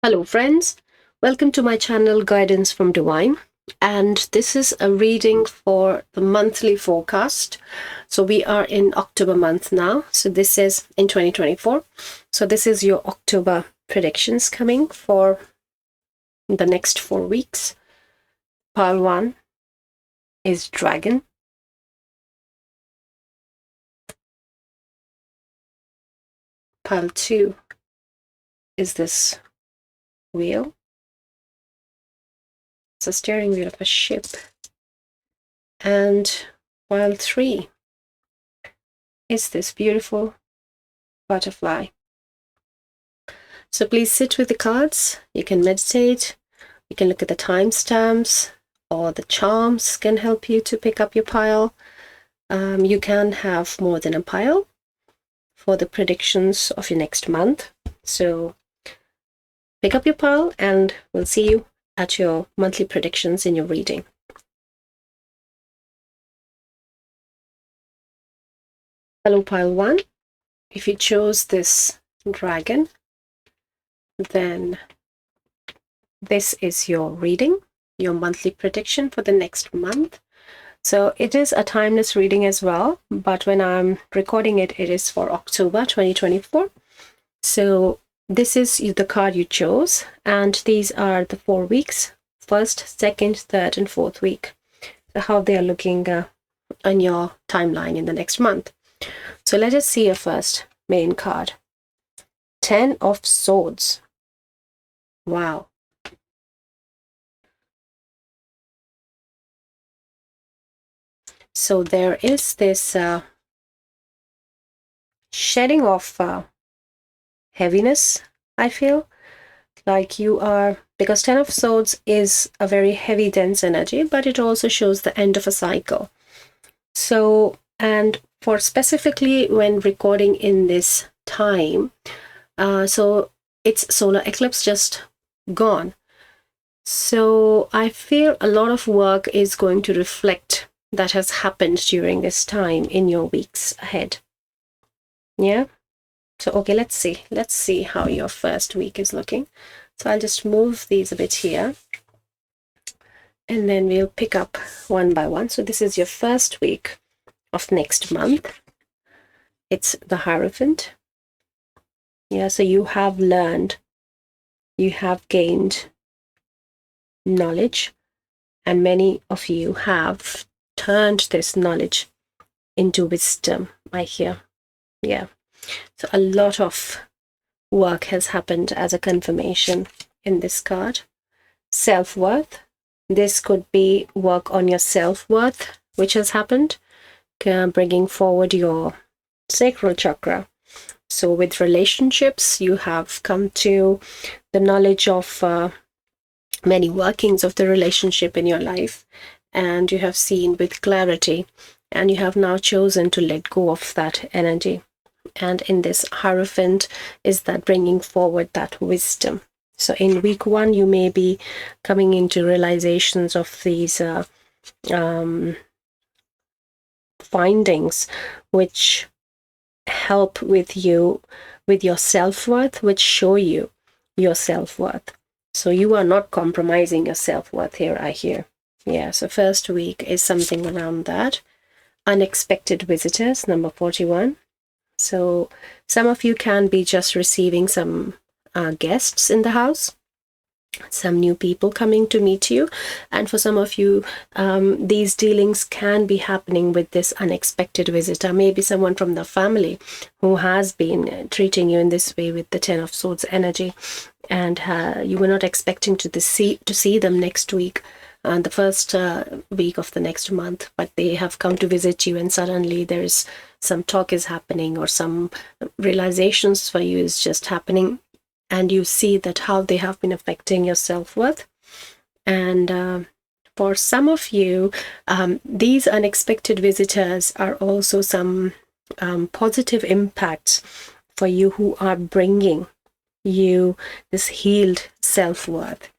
Hello friends, welcome to my channel Guidance from Divine, and this is a reading for the monthly forecast. So we are in October month now, so this is in 2024. So this is your October predictions coming for the next 4 weeks. Pile 1 is Dragon. Pile 2 is this wheel. It's a steering wheel of a ship. And pile 3 is this beautiful butterfly. So please sit with the cards. You can meditate. You can look at the timestamps, or the charms can help you to pick up your pile. You can have more than a pile for the predictions of your next month. So pick up your pile and we'll see you at your monthly predictions in your reading. Hello, pile 1. If you chose this dragon, then this is your reading, your monthly prediction for the next month. So it is a timeless reading as well, but when I'm recording it, it is for October 2024. So this is the card you chose, and these are the 4 weeks, first, second, third, and fourth week. So how they are looking on your timeline in the next month. So let us see your first main card. 10 of Swords. Wow. So there is this shedding of heaviness, I feel. Like you are, because 10 of Swords is a very heavy, dense energy, but it also shows the end of a cycle. So, and for specifically when recording in this time, so it's solar eclipse just gone. So I feel a lot of work is going to reflect that has happened during this time in your weeks ahead. Yeah. So, okay, let's see how your first week is looking. So I'll just move these a bit here, and then we'll pick up one by one. So this is your first week of next month. It's the Hierophant. Yeah, so you have learned, you have gained knowledge, and many of you have turned this knowledge into wisdom, I hear. Yeah. So a lot of work has happened as a confirmation in this card. Self-worth. This could be work on your self-worth, which has happened, bringing forward your sacral chakra. So with relationships, you have come to the knowledge of many workings of the relationship in your life, and you have seen with clarity, and you have now chosen to let go of that energy. And in this Hierophant is that bringing forward that wisdom. So in week 1, you may be coming into realizations of these findings, which help with you with your self-worth, which show you your self-worth. So you are not compromising your self-worth here, I hear. Yeah, so first week is something around that. Unexpected visitors, number 41. So some of you can be just receiving some guests in the house, some new people coming to meet you. And for some of you, these dealings can be happening with this unexpected visitor, maybe someone from the family who has been treating you in this way with the 10 of Swords energy, and you were not expecting to see them next week, the first week of the next month, but they have come to visit you, and suddenly there's some talk is happening, or some realizations for you is just happening, and you see that how they have been affecting your self-worth. And for some of you, these unexpected visitors are also some positive impacts for you, who are bringing you this healed self-worth.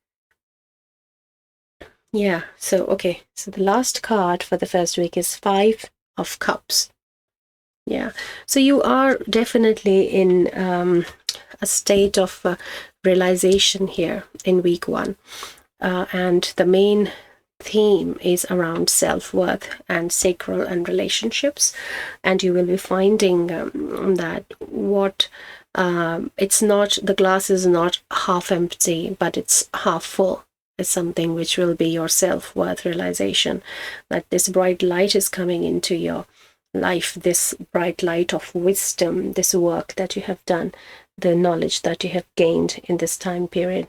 Yeah, so okay, so the last card for the first week is 5 of Cups. Yeah, so you are definitely in a state of realization here in week 1. And the main theme is around self-worth and sacral and relationships. And you will be finding that it's not, the glass is not half empty, but it's half full. Is something which will be your self-worth realization, that this bright light is coming into your life, this bright light of wisdom, this work that you have done, the knowledge that you have gained in this time period.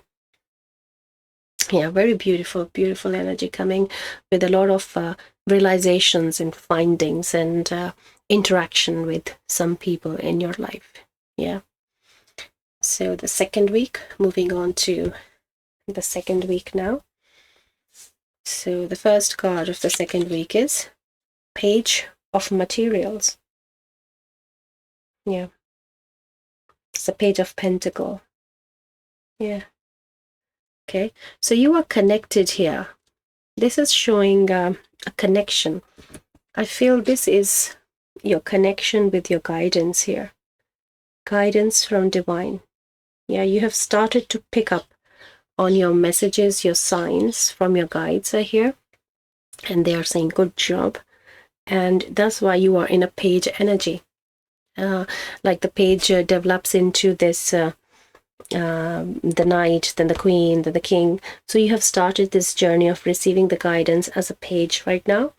Yeah, very beautiful, beautiful energy coming with a lot of realizations and findings and interaction with some people in your life. Yeah. So the second week, moving on to the second week now. So the first card of the second week is Page of Materials. Yeah. It's the Page of Pentacle. Yeah. Okay. So you are connected here. This is showing a connection. I feel this is your connection with your guidance here. Guidance from divine. Yeah, you have started to pick up on your messages, your signs from your guides are here. And they are saying, good job. And that's why you are in a page energy. Like the page develops into this, the knight, then the queen, then the king. So you have started this journey of receiving the guidance as a page right now.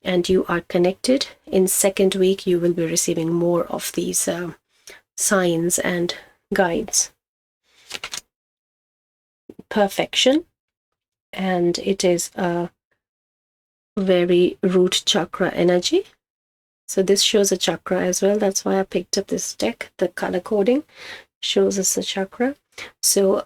And you are connected. In second week, you will be receiving more of these signs and guides. Perfection. And it is a very root chakra energy. So this shows a chakra as well. That's why I picked up this deck. The color coding shows us a chakra. So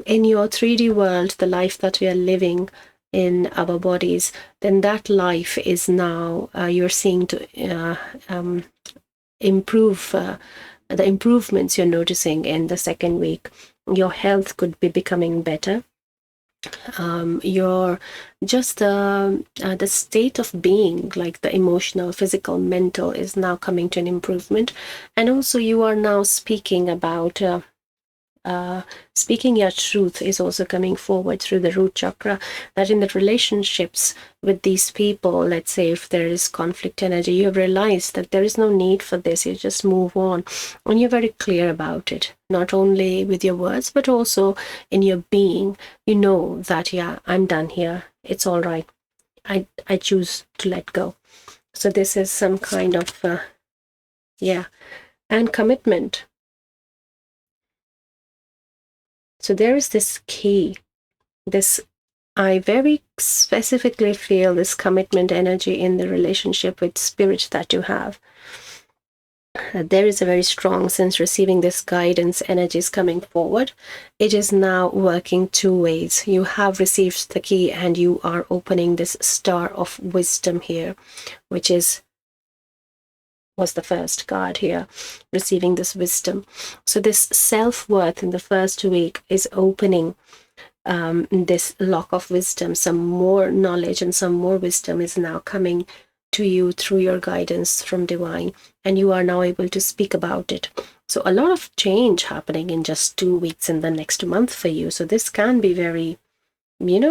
in your 3D world, the life that we are living in our bodies, then that life is now you're seeing to improve the improvements you're noticing in the second week. Your health could be becoming better. Your just the state of being, like the emotional, physical, mental, is now coming to an improvement. And also you are now speaking about speaking your truth is also coming forward through the root chakra, that in the relationships with these people, let's say if there is conflict energy, you have realized that there is no need for this, you just move on, and you're very clear about it, not only with your words but also in your being. You know that, yeah, I'm done here, it's all right, I choose to let go. So this is some kind of and commitment. So there is this key, this, I very specifically feel this commitment energy in the relationship with spirit that you have. There is a very strong sense receiving this guidance energies coming forward. It is now working two ways. You have received the key and you are opening this star of wisdom here, which was the first card here, receiving this wisdom. So this self-worth in the first week is opening this lock of wisdom. Some more knowledge and some more wisdom is now coming to you through your guidance from divine, and you are now able to speak about it. So a lot of change happening in just 2 weeks in the next month for you. So this can be very,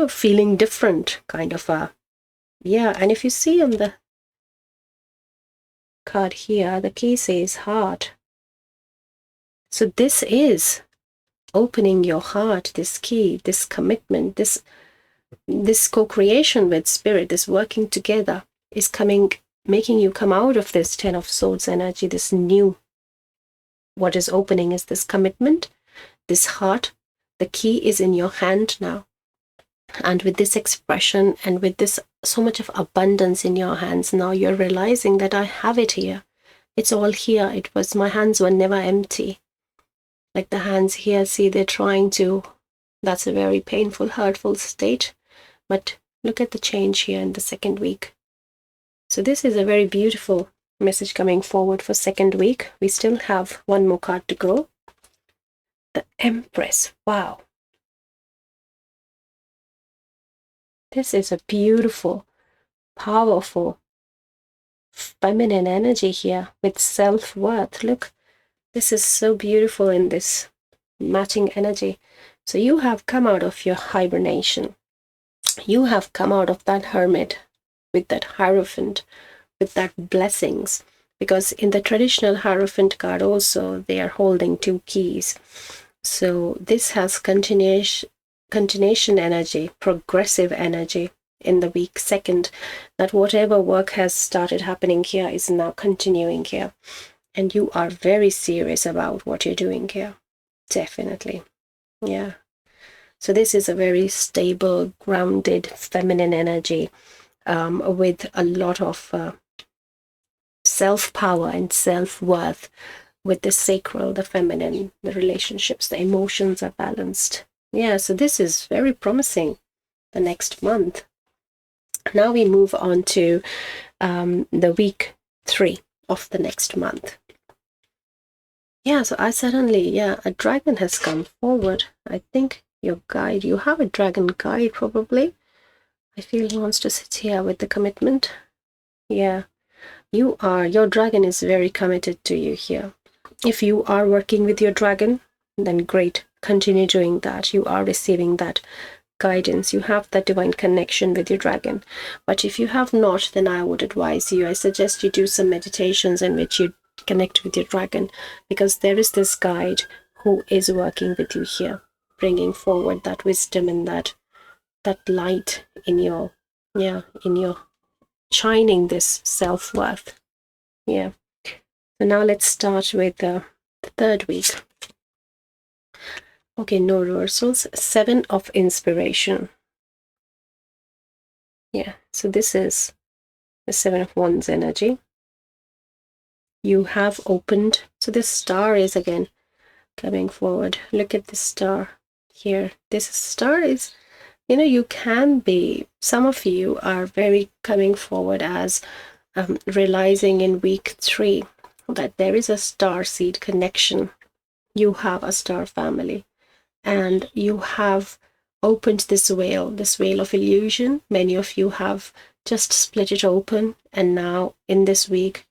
feeling different kind of a, and if you see on the card here, the key says heart. So this is opening your heart, this key, this commitment, this co-creation with spirit, this working together is coming, making you come out of this 10 of Swords energy, this new, what is opening is this commitment, this heart. The key is in your hand now. And with this expression and with this so much of abundance in your hands, now you're realizing that I have it here. It's all here. My hands were never empty. Like the hands here, see, they're trying to, that's a very painful, hurtful state. But look at the change here in the second week. So this is a very beautiful message coming forward for second week. We still have one more card to go. The Empress. Wow. This is a beautiful, powerful, feminine energy here with self-worth. Look, this is so beautiful in this matching energy. So you have come out of your hibernation. You have come out of that hermit with that Hierophant, with that blessings. Because in the traditional Hierophant card also, they are holding 2 keys. So this has continuation energy, progressive energy in the week second, that whatever work has started happening here is now continuing here. And you are very serious about what you're doing here. Definitely. Yeah. So this is a very stable, grounded, feminine energy with a lot of self-power and self-worth. With the sacral, the feminine, the relationships, the emotions are balanced. Yeah, so this is very promising the next month. Now we move on to the week 3 of the next month. Yeah, so I suddenly, a dragon has come forward. I think your guide, you have a dragon guide probably. I feel he wants to sit here with the commitment. Yeah, your dragon is very committed to you here. If you are working with your dragon, then great, continue doing that. You are receiving that guidance. You have that divine connection with your dragon. But if you have not, then I would advise you, I suggest you do some meditations in which you connect with your dragon, because there is this guide who is working with you here, bringing forward that wisdom and that light in your shining this self-worth. Yeah. So now let's start with the 3rd week. Okay, no reversals. 7 of inspiration. Yeah, so this is the 7 of Wands energy. You have opened, so this star is again coming forward. Look at this star here. This star is, you can be, some of you are very coming forward as realizing in week 3 that there is a star seed connection. You have a star family, and you have opened this veil of illusion. Many of you have just split it open, and now in this week,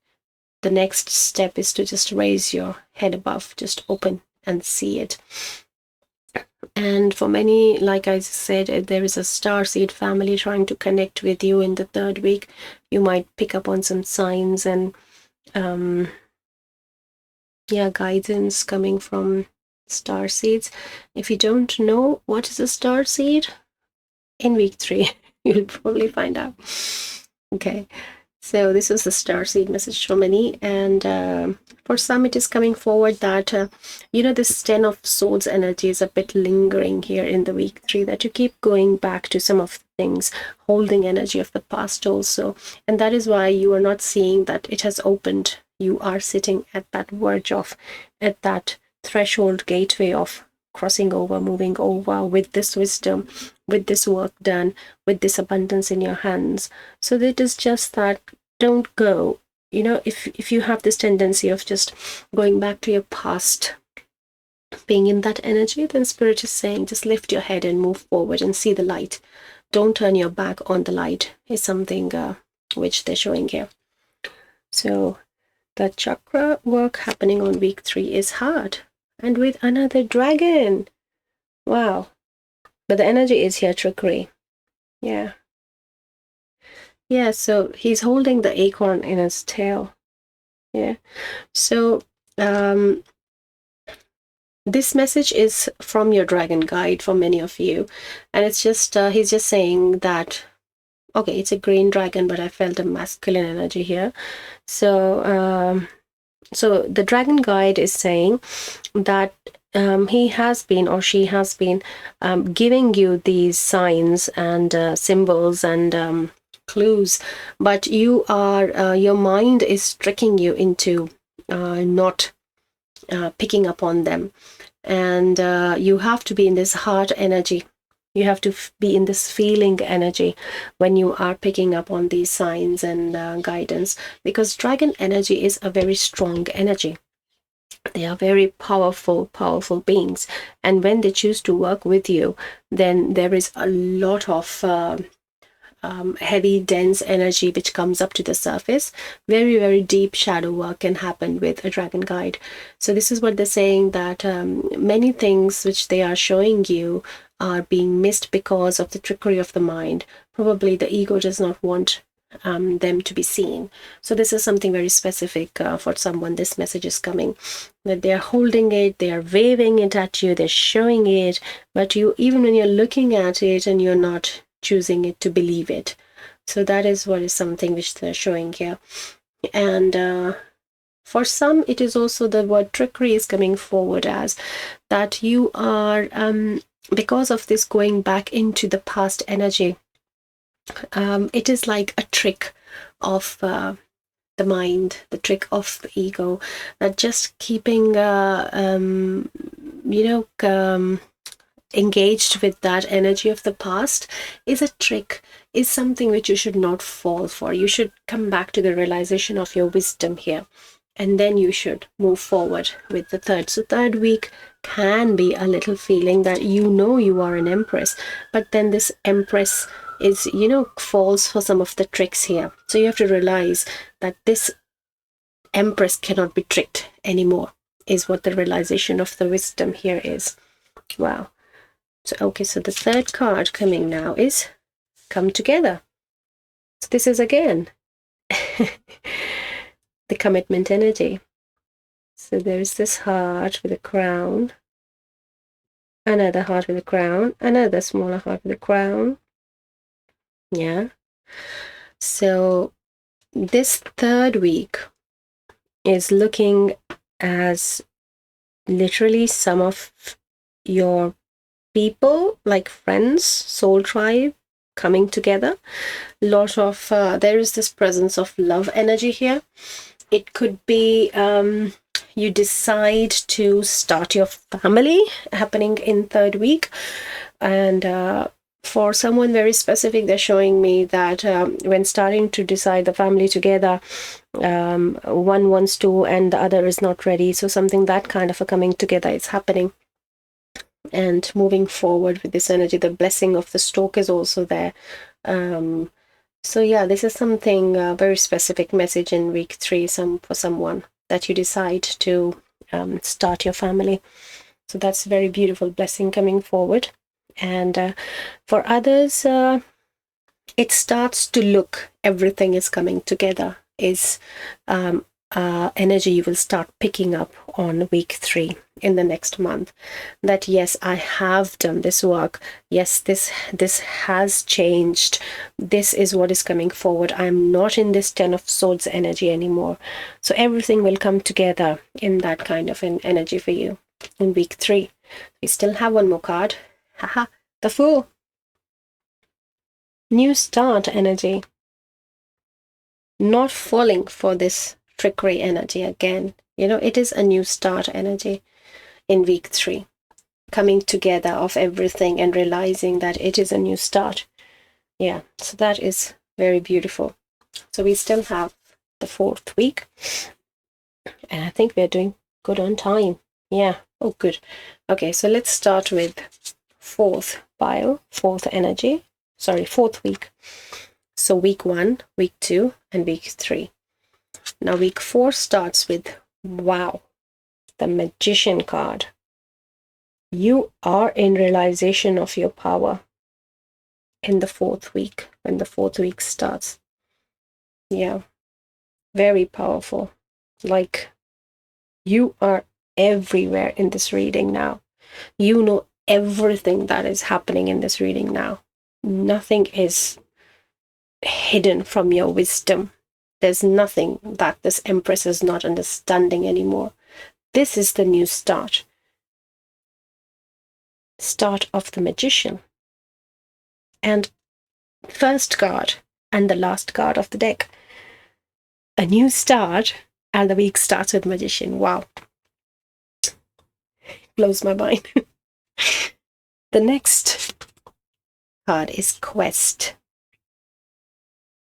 the next step is to just raise your head above, just open and see it. And for many, like I said, there is a star seed family trying to connect with you in the 3rd week. You might pick up on some signs and guidance coming from star seeds. If you don't know what is a star seed, in week 3 you'll probably find out. Okay, so this was the star seed message for many, and for some it is coming forward that this 10 of swords energy is a bit lingering here in the week 3, that you keep going back to some of the things, holding energy of the past also, and that is why you are not seeing that it has opened. You are sitting at that verge of, at that threshold gateway of crossing over, moving over with this wisdom, with this work done, with this abundance in your hands. So it is just that, don't go, if you have this tendency of just going back to your past, being in that energy, then Spirit is saying just lift your head and move forward and see the light. Don't turn your back on the light, is something which they're showing here. So the chakra work happening on week 3 is hard, and with another dragon. Wow. But the energy is here trickery. Yeah, so he's holding the acorn in his tail. Yeah, so this message is from your dragon guide for many of you, and it's just he's just saying that, okay, it's a green dragon, but I felt a masculine energy here. So so the dragon guide is saying that he has been, or she has been, giving you these signs and symbols and clues, but you are your mind is tricking you into not picking up on them, and you have to be in this heart energy. You have to be in this feeling energy when you are picking up on these signs and guidance, because dragon energy is a very strong energy. They are very powerful beings, and when they choose to work with you, then there is a lot of heavy, dense energy which comes up to the surface. Very, very deep shadow work can happen with a dragon guide. So this is what they're saying, that many things which they are showing you are being missed because of the trickery of the mind. Probably the ego does not want them to be seen. So this is something very specific for someone. This message is coming, that they're holding it, they are waving it at you, they're showing it, but you, even when you're looking at it and you're not choosing it to believe it. So that is what is something which they're showing here. And for some, it is also the word trickery is coming forward as that you are, because of this going back into the past energy, it is like a trick of the mind, the trick of the ego, that just keeping, engaged with that energy of the past is a trick, is something which you should not fall for. You should come back to the realization of your wisdom here, and then you should move forward with the third. So third week can be a little feeling that you are an empress, but then this empress is, falls for some of the tricks here. So you have to realize that this empress cannot be tricked anymore, is what the realization of the wisdom here is. Wow. So, okay, so the third card coming now is come together. So this is again the commitment energy. So there's this heart with a crown, another heart with a crown, another smaller heart with a crown. Yeah. So this third week is looking as literally some of your people, like friends, soul tribe, coming together. Lot of there is this presence of love energy here. It could be you decide to start your family, happening in third week. And for someone very specific, they're showing me that when starting to decide the family together, one wants to and the other is not ready. So something that kind of a coming together is happening and moving forward with this energy. The blessing of the stork is also there. So yeah, this is something very specific message in week 3 for someone, that you decide to start your family. So that's very beautiful blessing coming forward. And for others, it starts to look, everything is coming together, is energy you will start picking up on week 3 in the next month. That yes, I have done this work. Yes, this has changed. This is what is coming forward. I'm not in this 10 of swords energy anymore. So everything will come together in that kind of an energy for you in week 3. We still have one more card. Haha, the Fool. New start energy. Not falling for this trickery energy again. It is a new start energy in week 3. Coming together of everything and realizing that it is a new start. Yeah, so that is very beautiful. So we still have the 4th week. And I think we're doing good on time. Yeah, oh good. Okay, so let's start with 4th pile, 4th energy. Sorry, 4th week. So week 1, week 2, and week 3. Now week 4 starts with, wow, the Magician card. You are in realization of your power in the 4th week, when the 4th week starts. Yeah, very powerful. Like, you are everywhere in this reading now. You know everything that is happening in this reading now. Nothing is hidden from your wisdom. There's nothing that this Empress is not understanding anymore. This is the new start. Start of the Magician. And first card and the last card of the deck. A new start, and the week starts with Magician. Wow. Blows my mind. The next card is Quest.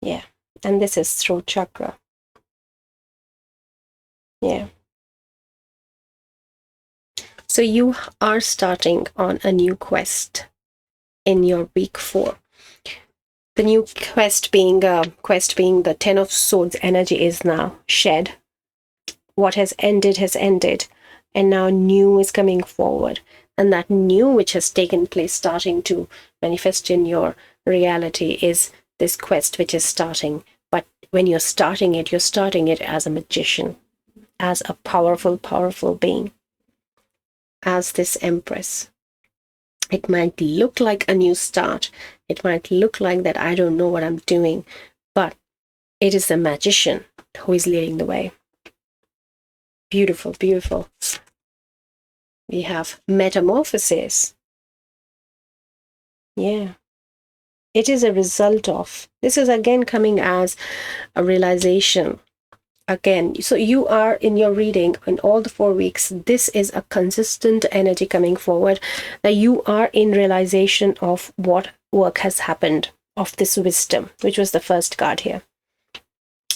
Yeah. And this is throat chakra. Yeah. So you are starting on a new quest in your week 4. The new quest being the Ten of Swords energy is now shed. What has ended, and now new is coming forward. And that new which has taken place, starting to manifest in your reality, is this quest which is starting. But when you're starting it as a magician, as a powerful, powerful being, as this Empress. It might look like a new start. It might look like that I don't know what I'm doing, but it is the magician who is leading the way. Beautiful, beautiful. We have metamorphosis. Yeah. It is a result of, this is again coming as a realization. Again, so you are in your reading in all the 4 weeks, this is a consistent energy coming forward, that you are in realization of what work has happened, of this wisdom, which was the first card here,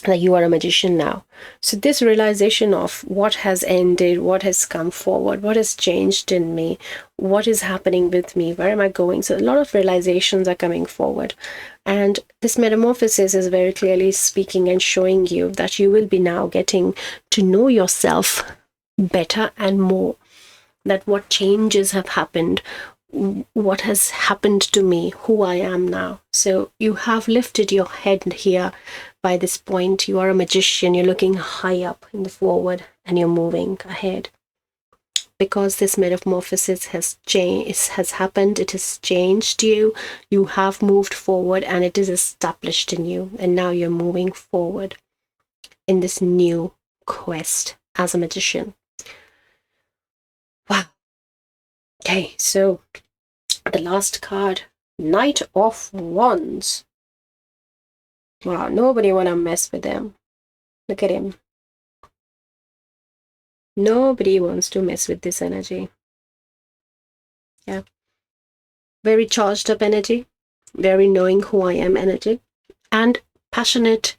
that you are a magician now. So this realization of what has ended, what has come forward, what has changed in me, what is happening with me, where am I going? So a lot of realizations are coming forward. And this metamorphosis is very clearly speaking and showing you that you will be now getting to know yourself better and more, that what changes have happened, what has happened to me, who I am now. So you have lifted your head here. By this point, you are a magician, you're looking high up in the forward and you're moving ahead. Because this metamorphosis has happened, it has changed you, you have moved forward and it is established in you, and now you're moving forward in this new quest as a magician. Wow. Okay, so the last card, Knight of Wands. Wow, nobody wanna mess with them. Look at him. Nobody wants to mess with this energy. Yeah. Very charged up energy, very knowing who I am energy, and passionate,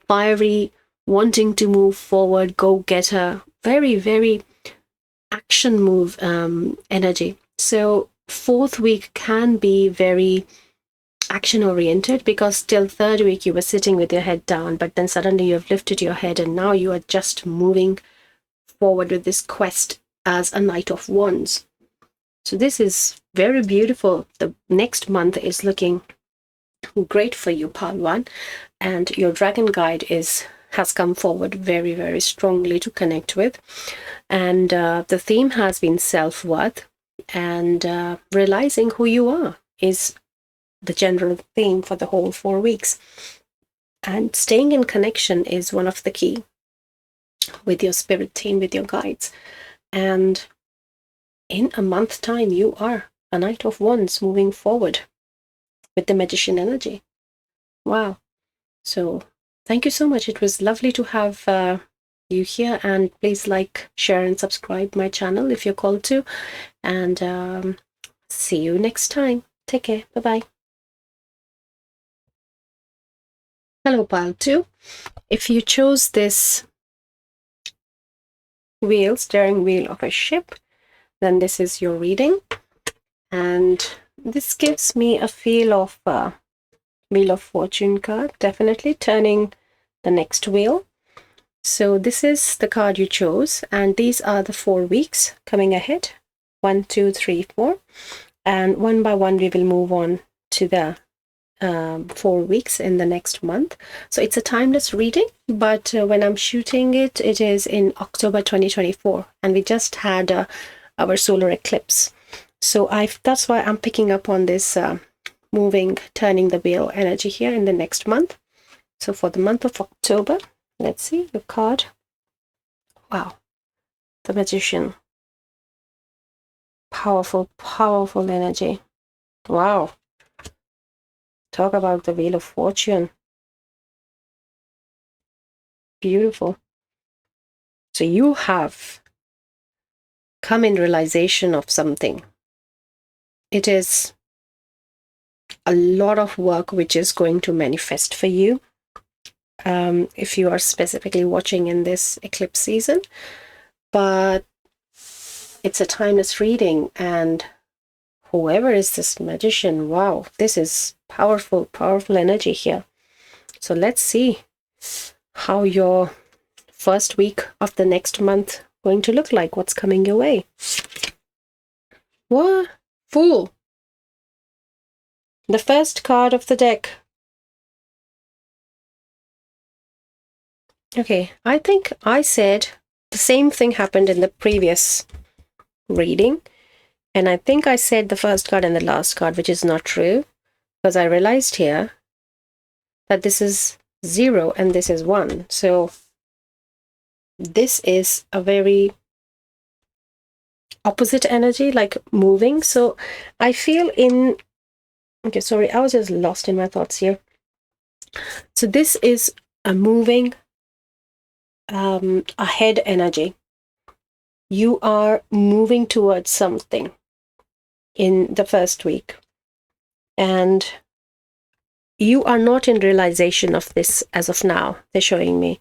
fiery, wanting to move forward, go-getter, very, very action move energy. So 4th week can be very action oriented, because till 3rd week you were sitting with your head down, but then suddenly you have lifted your head and now you are just moving forward with this quest as a Knight of Wands. So this is very beautiful. The next month is looking great for you, Pile 1, and your dragon guide has come forward very, very strongly to connect with. And the theme has been self-worth, and realizing who you are is the general theme for the whole 4 weeks. And staying in connection is one of the key with your spirit team, with your guides. And in a month's time, you are a Knight of Wands moving forward with the magician energy. Wow. So thank you so much. It was lovely to have you here, and please like, share and subscribe my channel if you're called to, and see you next time. Take care. Bye-bye. Hello, Pile 2. If you chose this steering wheel of a ship, then this is your reading, and this gives me a feel of Wheel of Fortune card, definitely turning the next wheel. So this is the card you chose, and these are the 4 weeks coming ahead, 1, 2, 3, 4, and one by one we will move on to the 4 weeks in the next month. So it's a timeless reading, but when I'm shooting it, it is in October 2024, and we just had our solar eclipse. So that's why I'm picking up on this turning the wheel energy here in the next month. So for the month of October, let's see the card. Wow, the Magician. Powerful, powerful energy. Wow. Talk about the Wheel of Fortune. Beautiful. So you have come in realization of something. It is a lot of work which is going to manifest for you. If you are specifically watching in this eclipse season, but it's a timeless reading, and whoever is this magician, wow, this is powerful, powerful energy here. So let's see how your first week of the next month going to look like, what's coming your way. What? Fool. The first card of the deck. Okay, I think I said the same thing happened in the previous reading. And I think I said the first card and the last card, which is not true. Because I realized here that this is 0 and this is 1. So this is a very opposite energy, like moving. So I feel in... Okay, sorry, I was just lost in my thoughts here. So this is a moving ahead energy. You are moving towards something in the first week. And you are not in realization of this as of now, they're showing me.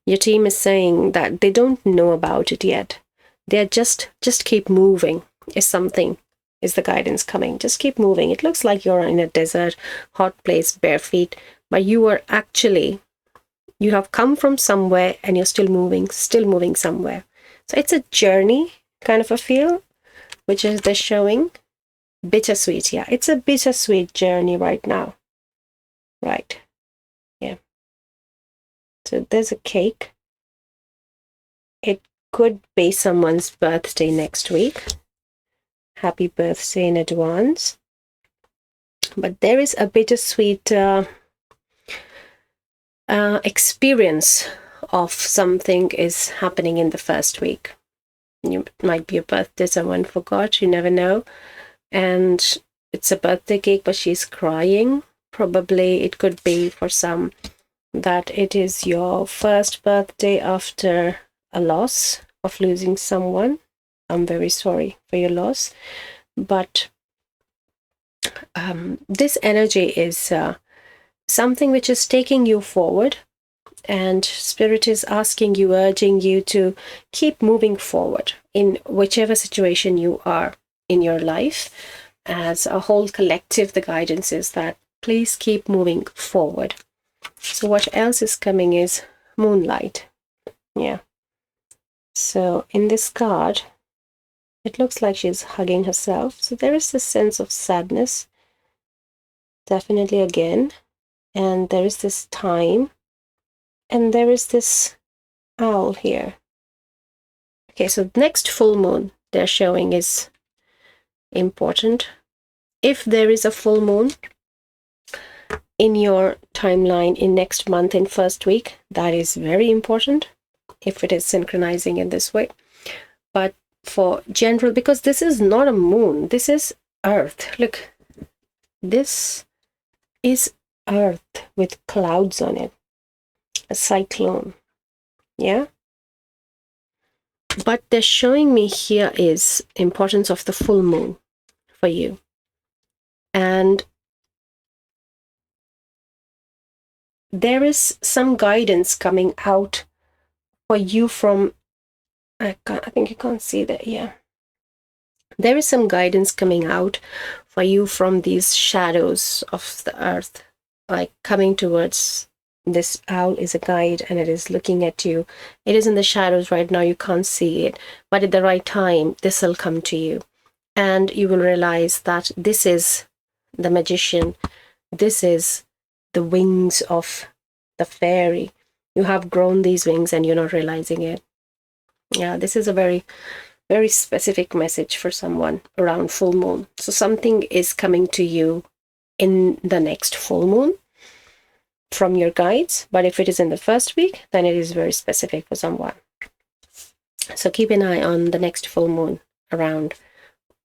Your team is saying that they don't know about it yet. They're just keep moving is something, is the guidance coming. Just keep moving. It looks like you're in a desert, hot place, bare feet, but you are actually, you have come from somewhere and you're still moving somewhere. So it's a journey kind of a feel, which is they're showing. Bittersweet, yeah. It's a bittersweet journey right now. Right. Yeah. So there's a cake. It could be someone's birthday next week. Happy birthday in advance. But there is a bittersweet experience of something is happening in the first week. You might be a birthday, someone forgot, you never know. And it's a birthday cake, but she's crying. Probably it could be for some that it is your first birthday after a loss of losing someone. I'm very sorry for your loss. But this energy is something which is taking you forward. And Spirit is asking you, urging you to keep moving forward in whichever situation you are in your life. As a whole collective, the guidance is that please keep moving forward. So what else is coming is moonlight. Yeah. So in this card, it looks like she's hugging herself. So there is this sense of sadness, definitely again. And there is this time. And there is this owl here. Okay, so next full moon they're showing is important. If there is a full moon in your timeline in next month, in first week, that is very important if it is synchronizing in this way. But for general, because this is not a moon, this is Earth. Look, this is Earth with clouds on it, a cyclone. Yeah. But they're showing me here is importance of the full moon for you. And there is some guidance coming out for you from, I think you can't see that, yeah. There is some guidance coming out for you from these shadows of the earth, like coming towards this owl is a guide and it is looking at you. It is in the shadows right now, you can't see it, but at the right time, this will come to you. And you will realize that this is the magician. This is the wings of the fairy. You have grown these wings and you're not realizing it. Yeah, this is a very, very specific message for someone around full moon. So something is coming to you in the next full moon from your guides. But if it is in the first week, then it is very specific for someone. So keep an eye on the next full moon around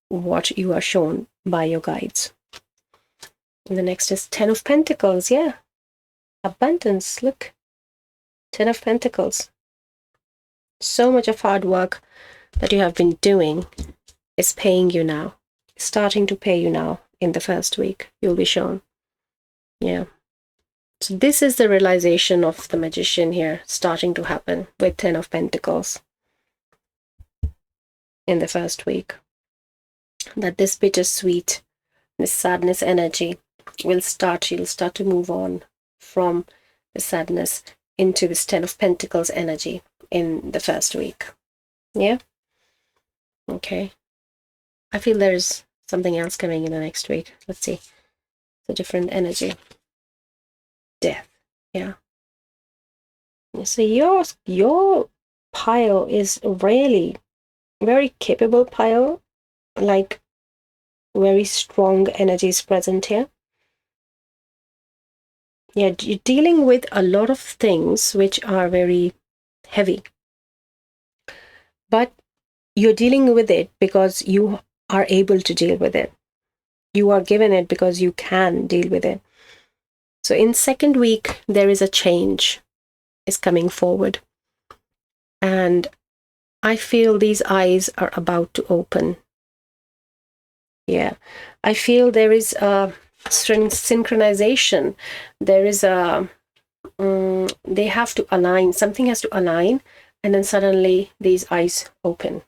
what you are shown by your guides. And the next is 10 of Pentacles. Yeah. Abundance. Look. 10 of Pentacles. So much of hard work that you have been doing is paying you now. Starting to pay you now in the first week. You'll be shown. Yeah. So this is the realization of the magician here starting to happen with 10 of Pentacles in the first week. that this bittersweet, this sadness energy you'll start to move on from the sadness into this 10 of Pentacles energy in the first week. Yeah? Okay. I feel there's something else coming in the next week. Let's see. It's a different energy. Death. Yeah. So your pile is really very capable pile, like very strong energies present here. Yeah, you're dealing with a lot of things which are very heavy, but you're dealing with it because you are able to deal with it. You are given it because you can deal with it. So in second week, there is a change is coming forward. And I feel these eyes are about to open. Yeah. I feel there is a synchronization. There is a, they have to align. Something has to align. And then suddenly these eyes open.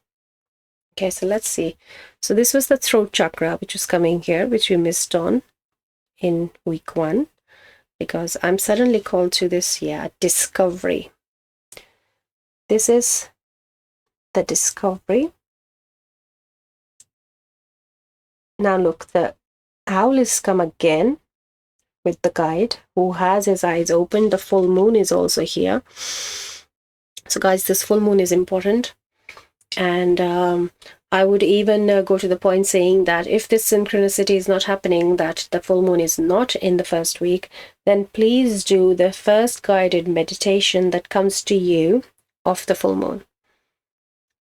Okay, so let's see. So this was the throat chakra, which was coming here, which we missed on in week 1. Because I'm suddenly called to this, discovery. This is the discovery. Now look, the owl is come again with the guide who has his eyes open. The full moon is also here. So guys, this full moon is important. And I would even go to the point saying that if this synchronicity is not happening, that the full moon is not in the first week, then please do the first guided meditation that comes to you of the full moon.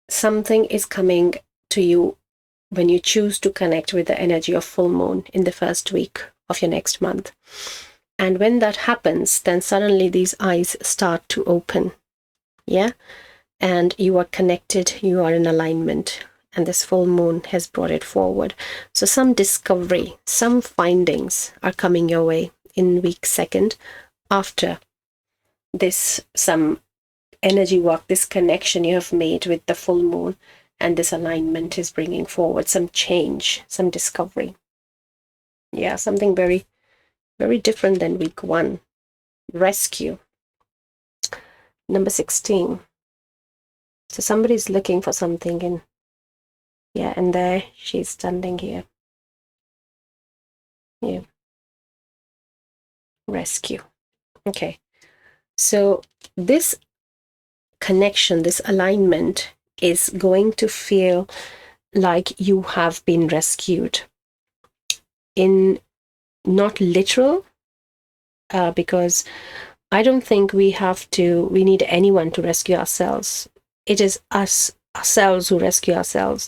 Something is coming to you when you choose to connect with the energy of full moon in the first week of your next month. And when that happens, then suddenly these eyes start to open. Yeah? And you are connected, you are in alignment, and this full moon has brought it forward. So some discovery, some findings are coming your way in week 2 after this, some energy work, this connection you have made with the full moon, and this alignment is bringing forward some change, some discovery. Yeah, something very, very different than week 1. Rescue. Number 16. So somebody's looking for something, and and there she's standing here. Yeah. Rescue. Okay. So this connection, this alignment is going to feel like you have been rescued. In not literal, because I don't think we need anyone to rescue ourselves. It is ourselves who rescue ourselves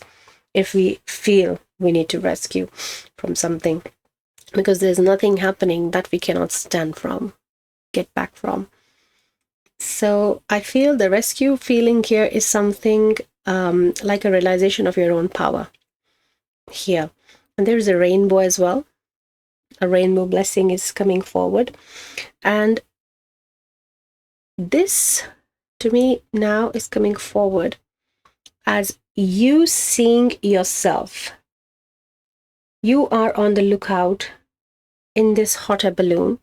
if we feel we need to rescue from something, because there's nothing happening that we cannot get back from. So I feel the rescue feeling here is something like a realization of your own power here. And there's a rainbow as well. A rainbow blessing is coming forward. And this, to me, now is coming forward as you seeing yourself. You are on the lookout in this hot air balloon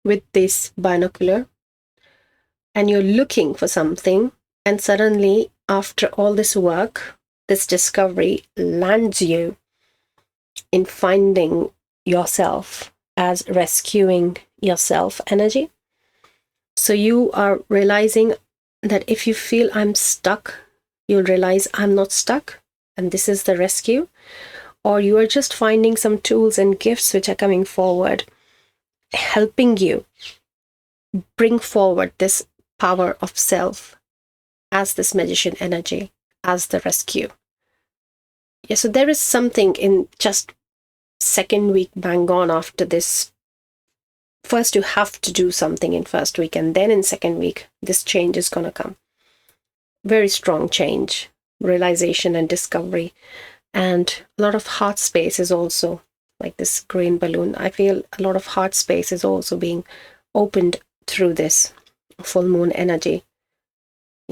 with this binocular, and you're looking for something, and suddenly, after all this work, this discovery lands you in finding yourself as rescuing yourself energy. So you are realizing that if you feel I'm stuck, you'll realize I'm not stuck, and this is the rescue. Or you are just finding some tools and gifts which are coming forward, helping you bring forward this power of self as this magician energy, as the rescue. Yeah, so there is something in just second week bang on after this. First, you have to do something in first week, and then in second week, this change is going to come. Very strong change, realization and discovery. And a lot of heart space is also, like this green balloon, I feel a lot of heart space is also being opened through this full moon energy.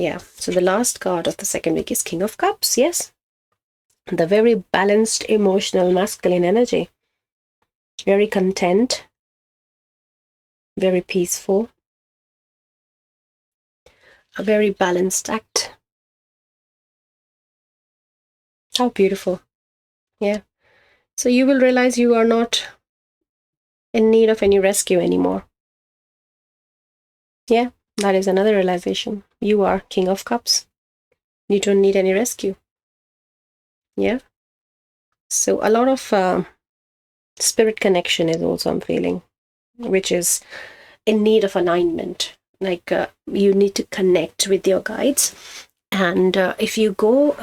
Yeah, so the last card of the second week is King of Cups. Yes, the very balanced, emotional, masculine energy. Very content, very peaceful, a very balanced act. How beautiful. Yeah. So you will realize you are not in need of any rescue anymore. Yeah, that is another realization. You are King of Cups. You don't need any rescue. Yeah. So a lot of spirit connection is also I'm feeling, which is in need of alignment. Like you need to connect with your guides. And if you go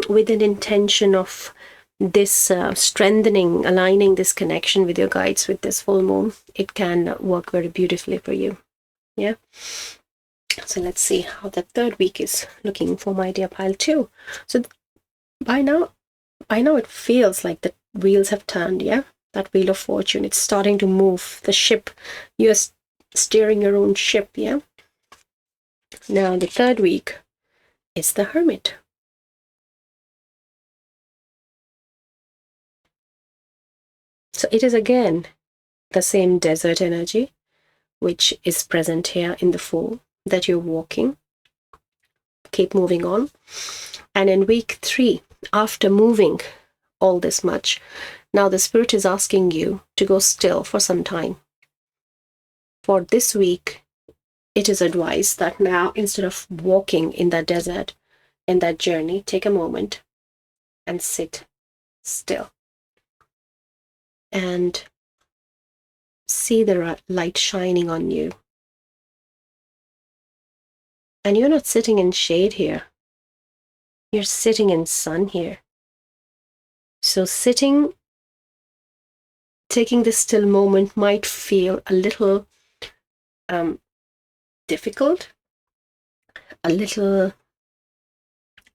with an intention of this strengthening, aligning this connection with your guides with this full moon, it can work very beautifully for you. Yeah. So let's see how the third week is looking for my dear pile 2. So by now it feels like the wheels have turned. Yeah, that wheel of fortune, it's starting to move. The ship, you're steering your own ship. Yeah. Now the third week is the Hermit. So it is again the same desert energy which is present here in the Fool, that you're walking. Keep moving on. And in week 3, after moving all this much, now the Spirit is asking you to go still for some time. For this week, it is advised that now, instead of walking in that desert, in that journey, take a moment and sit still. And see the light shining on you. And you're not sitting in shade here. You're sitting in sun here. So taking this still moment might feel a little difficult, a little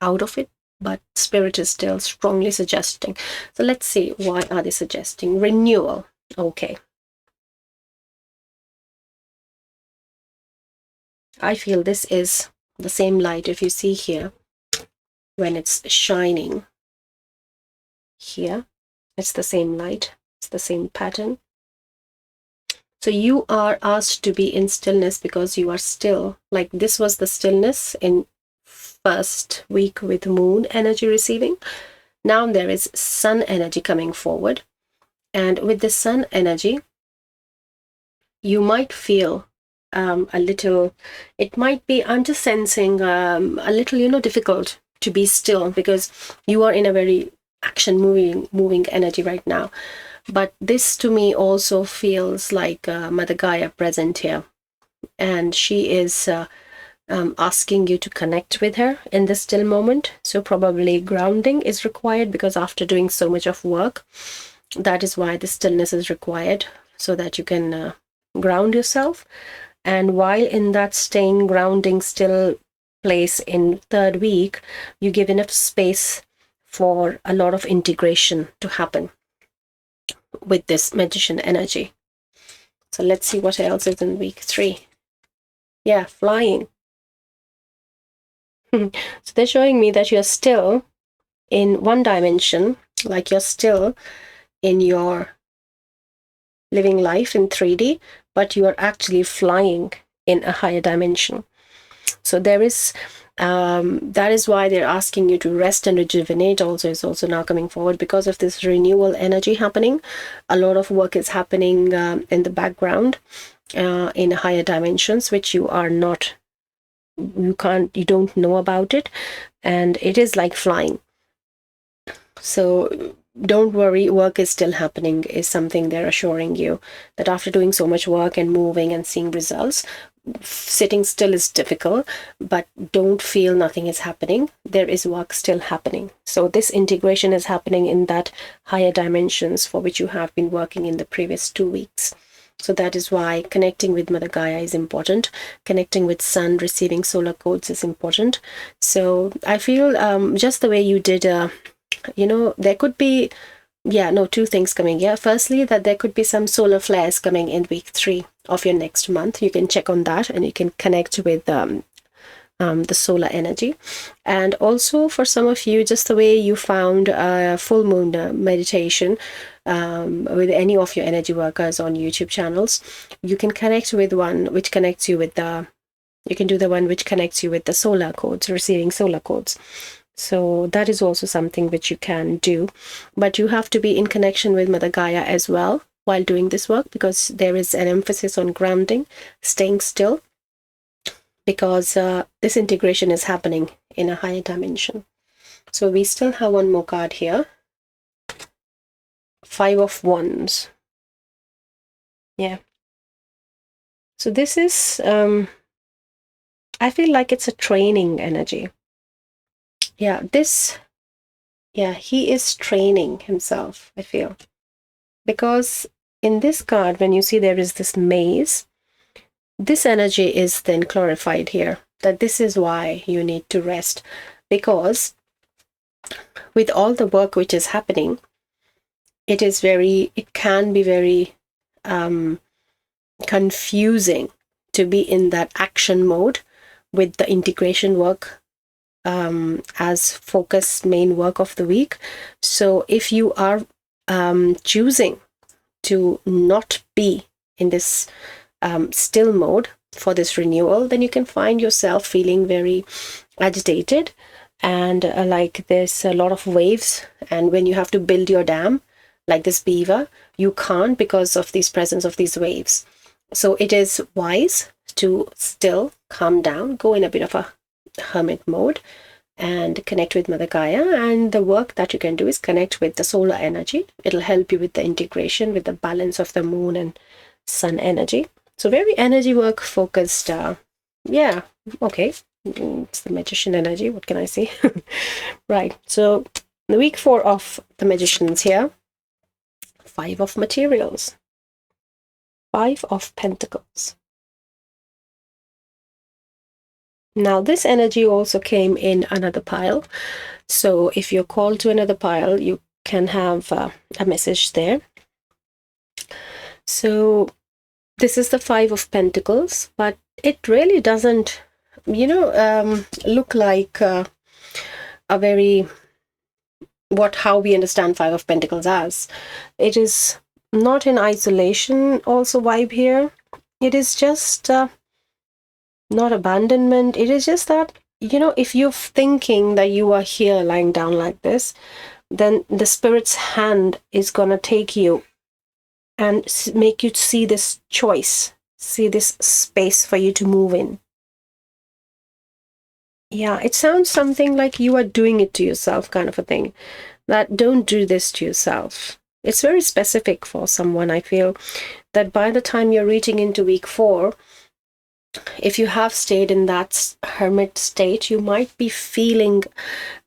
out of it, but Spirit is still strongly suggesting. So let's see, why are they suggesting? Renewal. Okay. I feel this is the same light, if you see here, when it's shining here, it's the same light, it's the same pattern. So you are asked to be in stillness because you are still, like this was the stillness in first week with moon energy receiving. Now there is sun energy coming forward. And with the sun energy, you might feel a little, it might be, I'm just sensing a little, difficult to be still because you are in a very action moving energy right now. But this to me also feels like Mother Gaia present here. And she is asking you to connect with her in the still moment. So probably grounding is required because after doing so much of work, that is why the stillness is required, so that you can ground yourself. And while in that staying grounding still place in third week, you give enough space for a lot of integration to happen with this magician energy. So let's see what else is in week 3. Yeah, flying. So they're showing me that you're still in one dimension, like you're still in your living life in 3D, but you are actually flying in a higher dimension. So there is that is why they're asking you to rest and rejuvenate also is also now coming forward because of this renewal energy happening. A lot of work is happening in the background in higher dimensions, which you don't know about it, and it is like flying. So don't worry, work is still happening is something they're assuring you, that after doing so much work and moving and seeing results, sitting still is difficult, but don't feel nothing is happening. There is work still happening. So this integration is happening in that higher dimensions for which you have been working in the previous 2 weeks. So that is why connecting with Mother Gaia is important. Connecting with Sun, receiving solar codes is important. So I feel just the way you did, there could be, 2 things coming here. Firstly, that there could be some solar flares coming in week 3 of your next month. You can check on that and you can connect with the solar energy. And also for some of you, just the way you found full moon meditation with any of your energy workers on YouTube channels, you can connect with one which connects you with you can do the one which connects you with the solar codes, receiving solar codes. So that is also something which you can do, but you have to be in connection with Mother Gaia as well while doing this work, because there is an emphasis on grounding, staying still, because this integration is happening in a higher dimension. So we still have one more card here. 5 of Wands. Yeah. So this is, I feel like it's a training energy. Yeah, he is training himself, I feel. Because in this card, when you see there is this maze, this energy is then clarified here, that this is why you need to rest. Because with all the work which is happening, it can be very confusing to be in that action mode with the integration work as focus main work of the week. So if you are choosing to not be in this still mode for this renewal, then you can find yourself feeling very agitated and like there's a lot of waves, and when you have to build your dam like this beaver, you can't because of this presence of these waves. So it is wise to still calm down, go in a bit of a hermit mode and connect with Mother Gaia. And the work that you can do is connect with the solar energy. It'll help you with the integration, with the balance of the moon and sun energy. So very energy work focused. Yeah, okay. It's the magician energy. What can I say? Right. So the week 4 of the magicians here. 5 of materials. 5 of pentacles. Now this energy also came in another pile. So if you're called to another pile, you can have a message there. So this is the 5 of pentacles, but it really doesn't, look like a very, how we understand 5 of pentacles as. It is not in isolation also vibe here. It is just not abandonment. It is just that, if you're thinking that you are here lying down like this, then the spirit's hand is gonna take you and make you see this choice, see this space for you to move in. Yeah, it sounds something like you are doing it to yourself, kind of a thing. That don't do this to yourself. It's very specific for someone. I feel that by the time you're reaching into week 4, if you have stayed in that hermit state, you might be feeling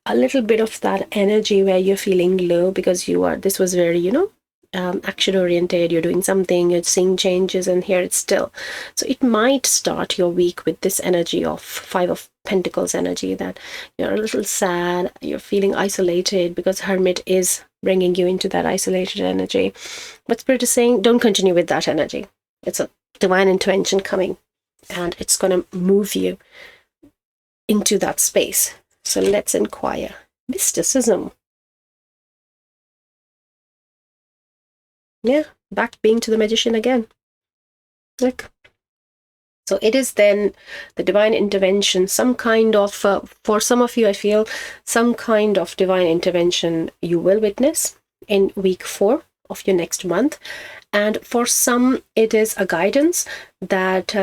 a little bit of that energy where you're feeling low because this was very, action oriented. You're doing something, you're seeing changes, and here it's still. So it might start your week with this energy of 5 of pentacles energy, that you're a little sad, you're feeling isolated, because hermit is bringing you into that isolated energy. But spirit is saying, don't continue with that energy. It's a divine intervention coming, and it's going to move you into that space. So let's inquire. Mysticism. Yeah, back being to the magician again. Look. So it is then the divine intervention, some kind of, for some of you, I feel, some kind of divine intervention you will witness in week 4 of your next month. And for some, it is a guidance that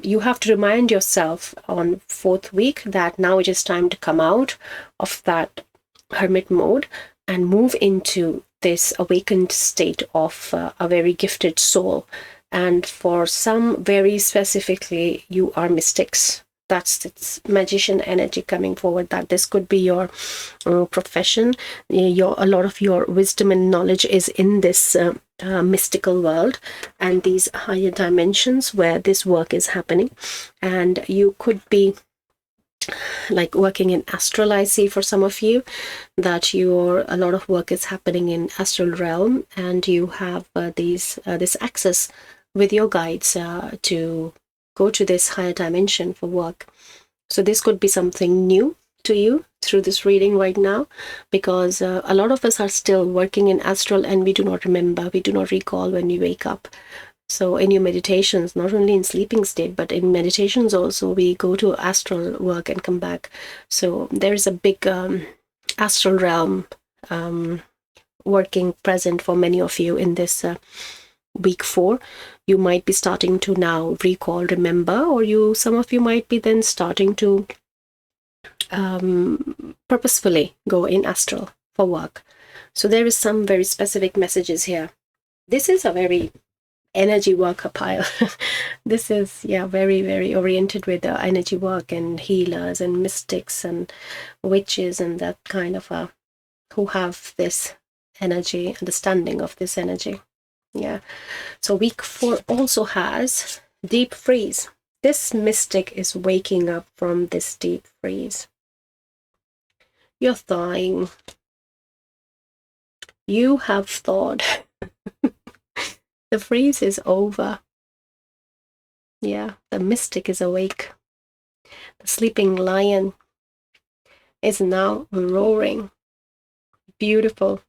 you have to remind yourself on 4th week that now it is time to come out of that hermit mode and move into this awakened state of a very gifted soul. And for some, very specifically, you are mystics. That's its magician energy coming forward, that this could be your profession. A lot of your wisdom and knowledge is in this mystical world and these higher dimensions where this work is happening. And you could be like working in astral. I see for some of you that a lot of work is happening in astral realm, and you have this access with your guides to go to this higher dimension for work. So this could be something new to you through this reading right now, because a lot of us are still working in astral and we do not remember, we do not recall when we wake up. So in your meditations, not only in sleeping state, but in meditations also, we go to astral work and come back. So there is a big astral realm working present for many of you in this week 4. You might be starting to now recall, remember, or some of you might be then starting to purposefully go in astral for work. So there is some very specific messages here. This is a very energy worker pile. This is very, very oriented with the energy work and healers and mystics and witches and that kind of who have this energy, understanding of this energy. So week 4 also has deep freeze. This mystic is waking up from this deep freeze. You're thawing. You have thawed. The freeze is over. The mystic is awake. The sleeping lion is now roaring. Beautiful.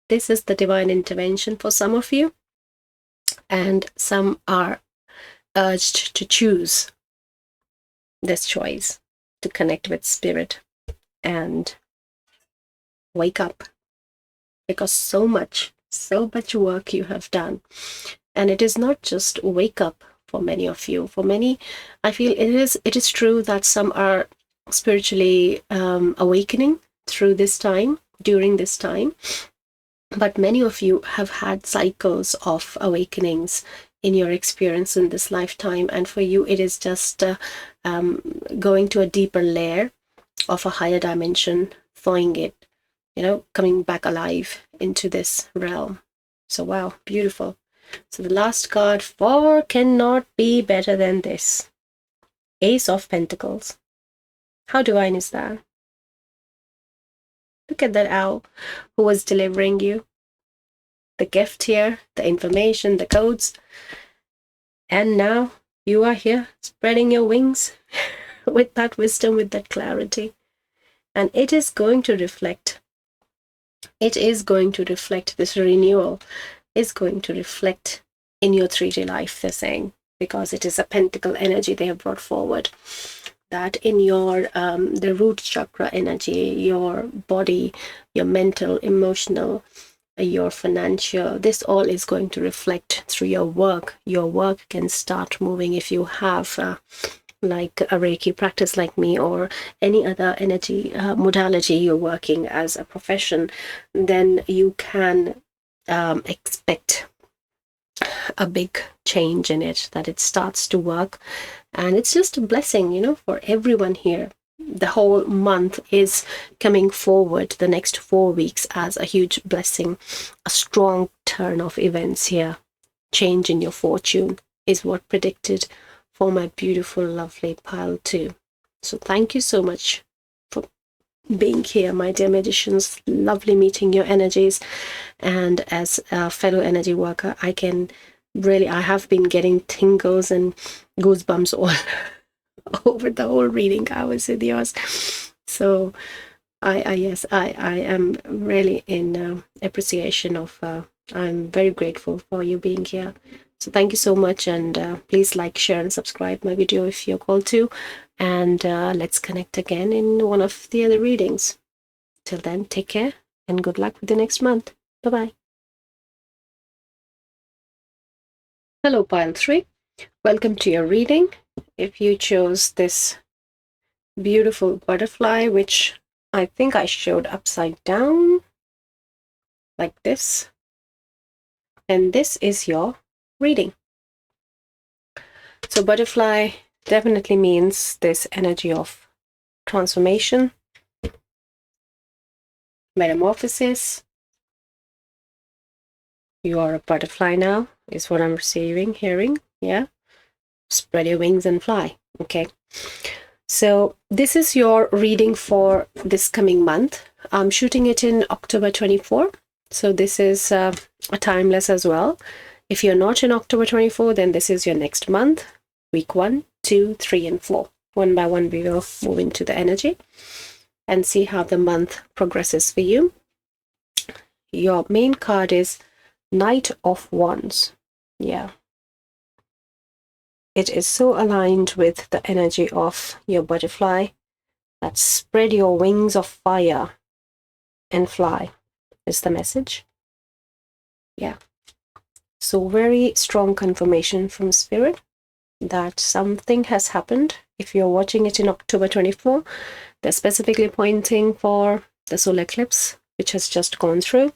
This is the divine intervention for some of you, and some are urged to choose this choice to connect with spirit and wake up, because so much work you have done. And it is not just wake up for many of you. For many, I feel it is true that some are spiritually awakening through this time, during this time, but many of you have had cycles of awakenings in your experience in this lifetime, and for you it is just going to a deeper layer of a higher dimension, thawing it, coming back alive into this realm. So wow, beautiful. So the last card, 4 cannot be better than this. Ace of Pentacles. How divine is that? Look at that owl who was delivering you the gift here, the information, the codes. And now you are here spreading your wings with that wisdom, with that clarity. And it is going to reflect. It is going to reflect, this renewal is going to reflect in your 3D life, they're saying, because it is a pentacle energy they have brought forward. That in your the root chakra energy, your body, your mental, emotional, your financial, this all is going to reflect through your work. Your work can start moving if you have like a Reiki practice like me, or any other energy modality you're working as a profession, then you can expect a big change in it, that it starts to work. And it's just a blessing, for everyone here. The whole month is coming forward, the next 4 weeks, as a huge blessing, a strong turn of events here. Change in your fortune is what predicted for my beautiful, lovely pile 2. So thank you so much for being here, my dear magicians. Lovely meeting your energies. And as a fellow energy worker, I have been getting tingles and goosebumps all over the whole reading hours with yours. So I am really in appreciation of, I'm very grateful for you being here. So thank you so much, and please like, share, and subscribe my video if you're called to. And let's connect again in one of the other readings. Till then, take care and good luck with the next month. Bye-bye. Hello, pile 3. Welcome to your reading. If you chose this beautiful butterfly, which I think I showed upside down, like this, and this is your reading. So butterfly definitely means this energy of transformation, metamorphosis. You are a butterfly now, is what I'm hearing. Yeah. Spread your wings and fly. Okay. So this is your reading for this coming month. I'm shooting it in October 24. So this is a timeless as well. If you're not in October 24, then this is your next month, week 1, 2, 3, and 4. one by one we will move into the energy and see how the month progresses for you. Your main card is Knight of Wands. Yeah. It is so aligned with the energy of your butterfly, that spread your wings of fire and fly is the message. Yeah. So very strong confirmation from Spirit that something has happened. If you're watching it in October 24, they're specifically pointing for the solar eclipse, which has just gone through,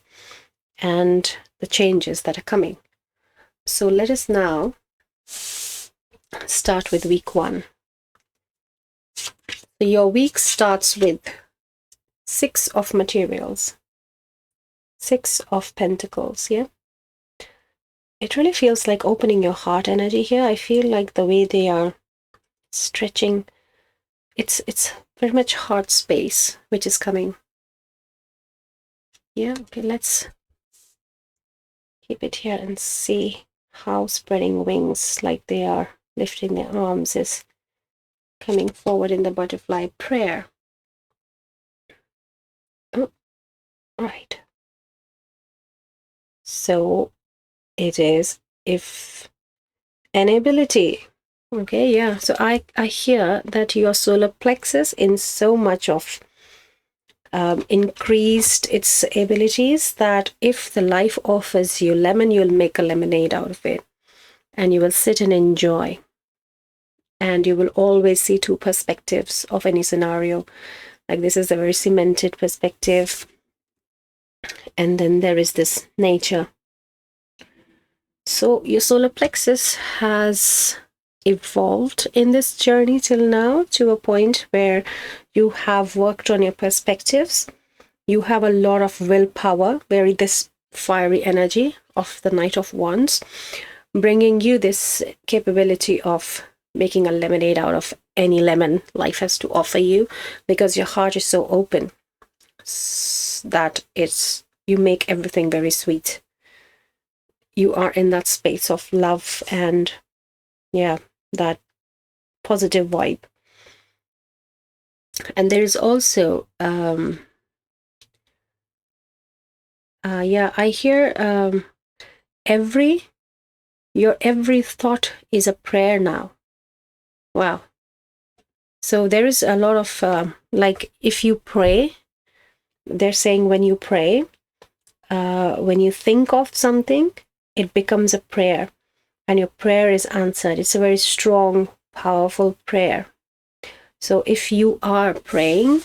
and the changes that are coming. So let us now start with week 1. So your week starts with 6 of materials, 6 of pentacles. Yeah. It really feels like opening your heart energy here. I feel like the way they are stretching, it's very much heart space which is coming. Yeah, okay, let's keep it here and see how spreading wings, like they are lifting their arms, is coming forward in the butterfly prayer. Oh, right. So it is if an ability. Okay, yeah. So I hear that your solar plexus in so much of increased its abilities that if the life offers you lemon, you'll make a lemonade out of it, and you will sit and enjoy, and you will always see 2 perspectives of any scenario. Like this is a very cemented perspective, and then there is this nature. So your solar plexus has evolved in this journey till now to a point where you have worked on your perspectives. You have a lot of willpower, very this fiery energy of the Knight of Wands, bringing you this capability of making a lemonade out of any lemon life has to offer you, because your heart is so open that you make everything very sweet. You are in that space of love and, yeah, that positive vibe. And there is also I hear your every thought is a prayer now. Wow. So there is a lot of like if you pray, they're saying when you pray, when you think of something, it becomes a prayer, and your prayer is answered. It's a very strong, powerful prayer. So if you are praying,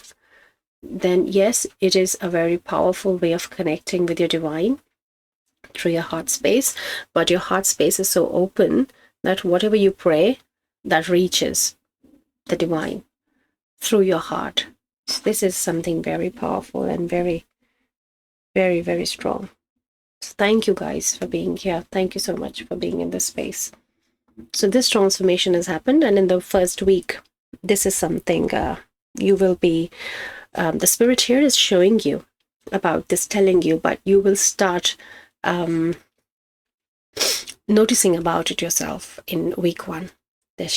then yes, it is a very powerful way of connecting with your divine through your heart space. But your heart space is so open that whatever you pray, that reaches the divine through your heart. So this is something very powerful and very, very, very strong. So thank you guys for being here. Thank you so much for being in this space. So this transformation has happened, and in the first week, this is something you will be, the Spirit here is showing you about this, telling you, but you will start noticing about it yourself in week 1. This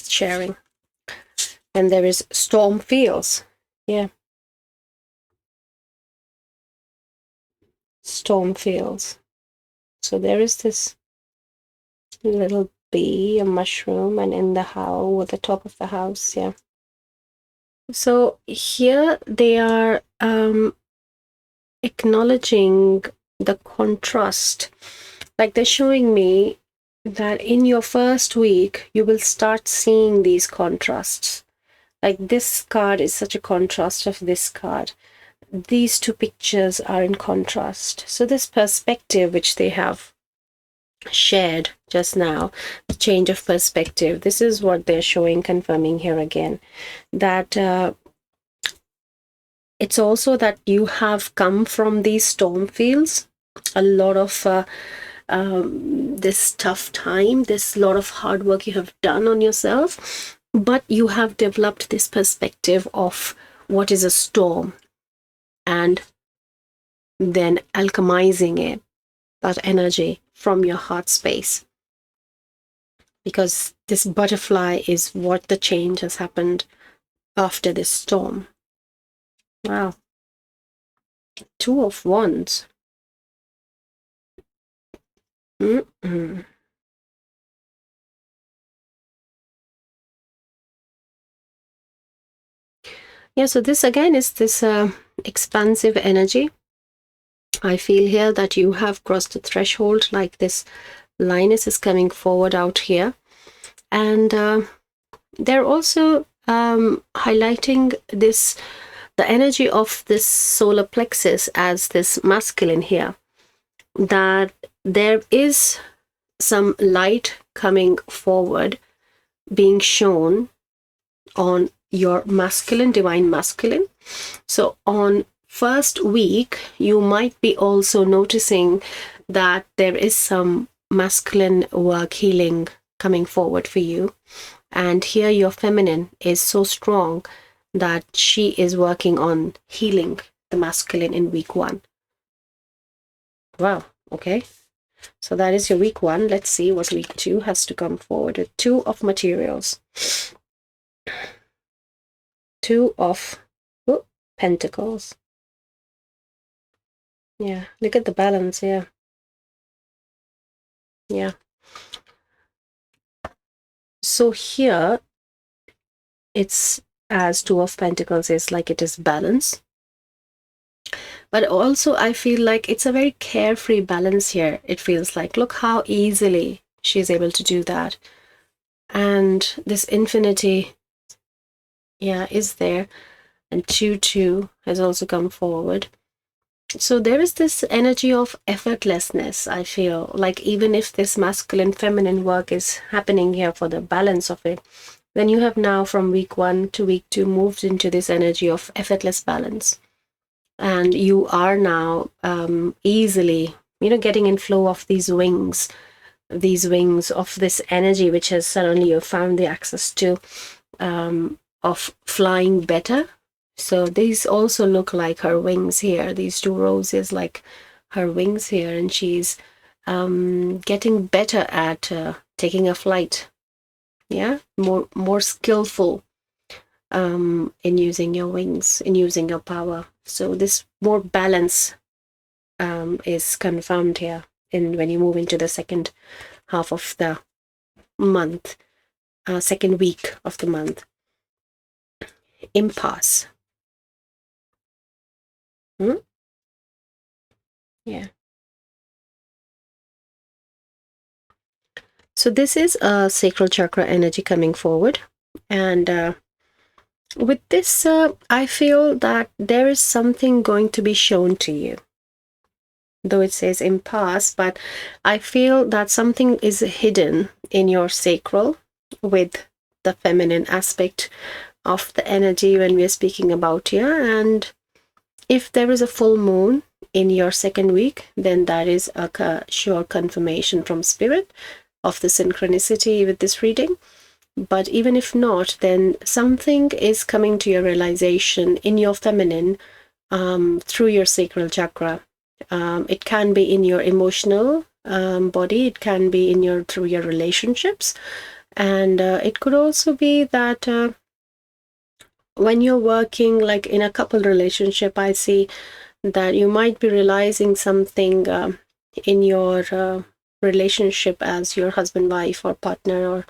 sharing. And there is storm fields. Yeah. Storm fields. So there is this little bee, a mushroom, and in the house, at the top of the house. Yeah. So here they are acknowledging the contrast. Like they're showing me that in your first week, you will start seeing these contrasts. Like this card is such a contrast of this card. These 2 pictures are in contrast. So this perspective which they have shared just now, the change of perspective, this is what they're showing, confirming here again, that it's also that you have come from these storm fields, a lot of this tough time, this lot of hard work you have done on yourself, but you have developed this perspective of what is a storm, and then alchemizing it, that energy from your heart space. because this butterfly is what the change has happened after this storm. Wow. Two of Wands. Mm-mm. Yeah, so this again is this expansive energy. I feel here that you have crossed the threshold, like this Linus is coming forward out here. And they're also highlighting this, the energy of this solar plexus as this masculine here, that there is some light coming forward being shown on your masculine, divine masculine. So on first week, you might be also noticing that there is some masculine work healing coming forward for you. And here your feminine is so strong that she is working on healing the masculine in week 1. Wow, okay. So that is your week 1. Let's see what week 2 has to come forward with. 2 of materials. 2 of pentacles. Yeah, look at the balance here. Yeah. So here, it's as 2 of pentacles is like it is balance. But also I feel like it's a very carefree balance here. It feels like, look how easily she's able to do that. And this infinity, yeah, is there. And 2 has also come forward. So there is this energy of effortlessness, I feel like, even if this masculine feminine work is happening here for the balance of it, then you have now from week 1 to week 2 moved into this energy of effortless balance. And you are now easily, getting in flow of these wings of this energy, which has suddenly you found the access to, of flying better. So these also look like her wings here. These 2 roses like her wings here, and she's getting better at taking a flight. Yeah, more skillful in using your wings, in using your power. So this more balance is confirmed here when you move into the second half of the month, second week of the month. Impasse. Yeah. So this is a sacral chakra energy coming forward, and with this, I feel that there is something going to be shown to you. Though it says impasse, but I feel that something is hidden in your sacral with the feminine aspect of the energy when we're speaking about here. And if there is a full moon in your second week, then that is a sure confirmation from spirit of the synchronicity with this reading. But even if not, then something is coming to your realization in your feminine through your sacral chakra. It can be in your emotional body, it can be through your relationships, and it could also be that when you're working like in a couple relationship, I see that you might be realizing something in your relationship as your husband, wife, or partner, or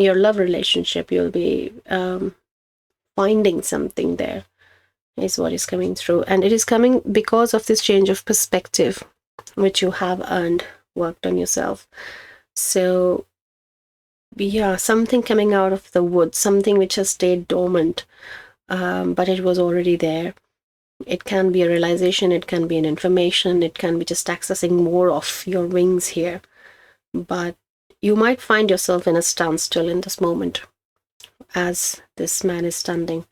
your love relationship. You'll be finding something there, is what is coming through. And it is coming because of this change of perspective, which you have earned, worked on yourself. So yeah, something coming out of the woods, something which has stayed dormant, but it was already there. It can be a realization, it can be an information, it can be just accessing more of your wings here. But you might find yourself in a standstill in this moment as this man is standing.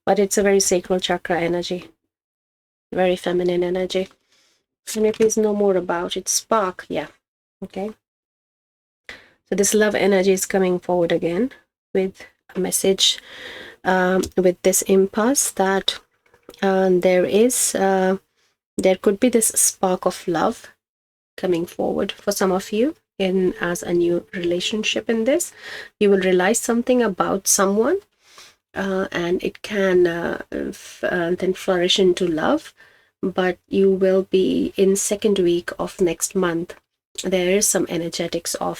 But it's a very sacral chakra energy, very feminine energy. Can you please know more about it? Spark, yeah. Okay. So this love energy is coming forward again with a message, with this impasse that there could be this spark of love coming forward for some of you in as a new relationship in this. You will realize something about someone, and it can then flourish into love. But you will be in second week of next month. There is some energetics of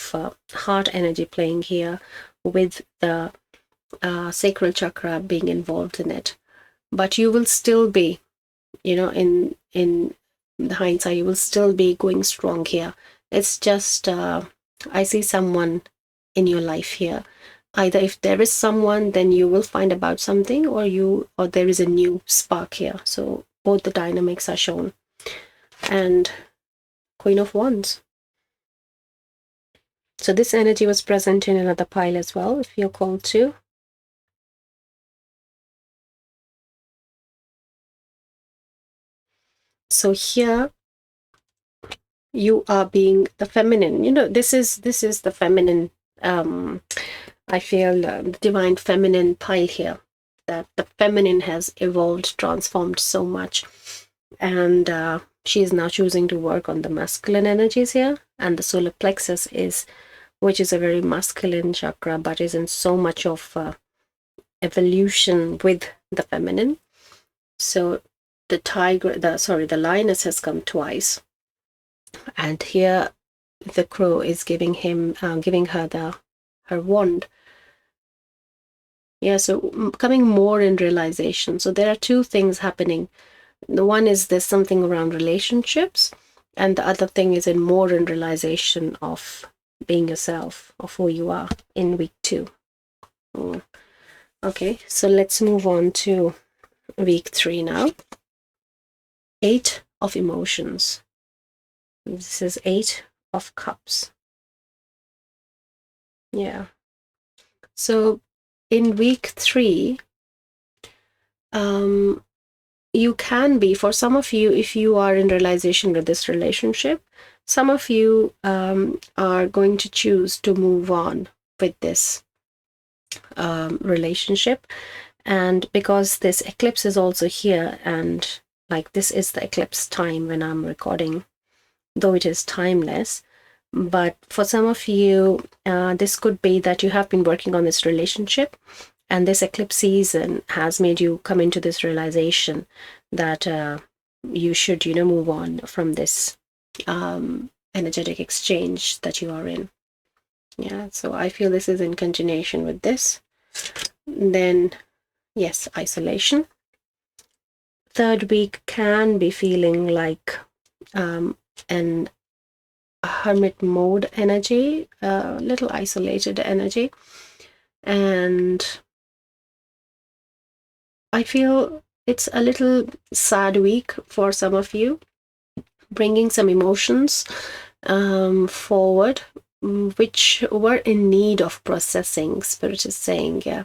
heart energy playing here, with the sacral chakra being involved in it. But you will still be, in the hindsight, you will still be going strong here. It's just I see someone in your life here. Either if there is someone, then you will find about something, or there is a new spark here. So both the dynamics are shown. And Queen of Wands. So this energy was present in another pile as well, if you're called to. So here you are being the feminine. This is the feminine. I feel the divine feminine pile here. That the feminine has evolved, transformed so much, and she is now choosing to work on the masculine energies here. And the solar plexus which is a very masculine chakra, but is in so much of evolution with the feminine. So the lioness has come twice, and here the crow is giving her her wand. Yeah, so coming more in realization. So there are two things happening. The one is there's something around relationships, and the other thing is more in realization of being yourself, of who you are in week 2. Okay, so let's move on to week 3 now. 8 of emotions. This is 8 of cups. Yeah. So in week 3, you can be, for some of you, if you are in realization with this relationship, some of you are going to choose to move on with this relationship. And because this eclipse is also here, and like this is the eclipse time when I'm recording, though it is timeless. But for some of you, this could be that you have been working on this relationship, and this eclipse season has made you come into this realization that you should, move on from this energetic exchange that you are in. Yeah, so I feel this is in continuation with this. Then, yes, isolation. Third week can be feeling like an hermit mode energy, a little isolated energy. And I feel it's a little sad week for some of you, bringing some emotions forward, which were in need of processing. Spirit is saying, yeah,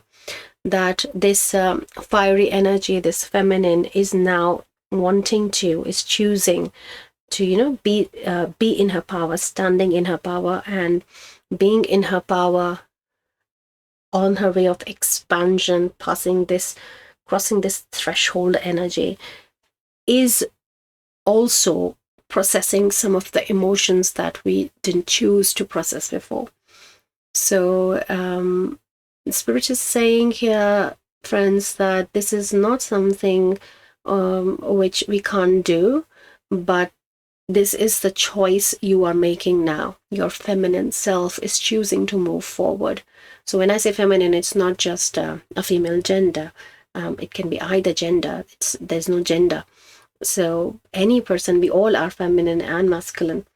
that this fiery energy, this feminine, is now is choosing to, be in her power, standing in her power, and being in her power on her way of expansion, crossing this threshold energy, is also processing some of the emotions that we didn't choose to process before. So Spirit is saying here, friends, that this is not something which we can't do, but this is the choice you are making now. Your feminine self is choosing to move forward. So when I say feminine, it's not just a female gender. It can be either gender. There's no gender. So any person, we all are feminine and masculine.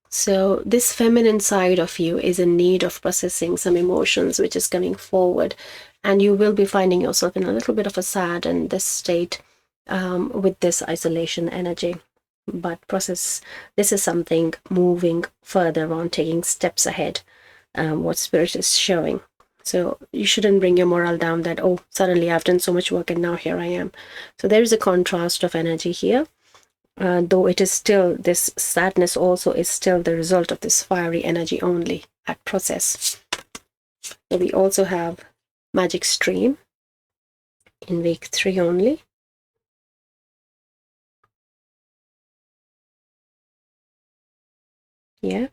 So this feminine side of you is in need of processing some emotions, which is coming forward. And you will be finding yourself in a little bit of a sad and this state with this isolation energy. But this is something moving further on, taking steps ahead, what Spirit is showing. So you shouldn't bring your morale down that, oh, suddenly I've done so much work and now here I am. So there is a contrast of energy here. Though it is still, this sadness also is still the result of this fiery energy only at process. So we also have Magic Stream in week 3 only. Yeah.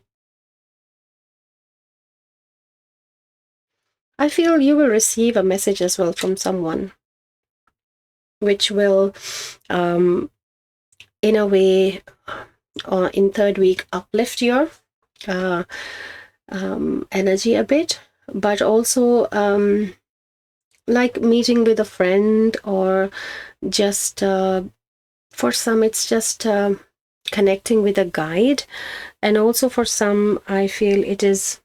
I feel you will receive a message as well from someone, which will, in a way, in third week, uplift your uh, energy a bit, but also like meeting with a friend, or just for some it's just connecting with a guide, and also for some I feel it is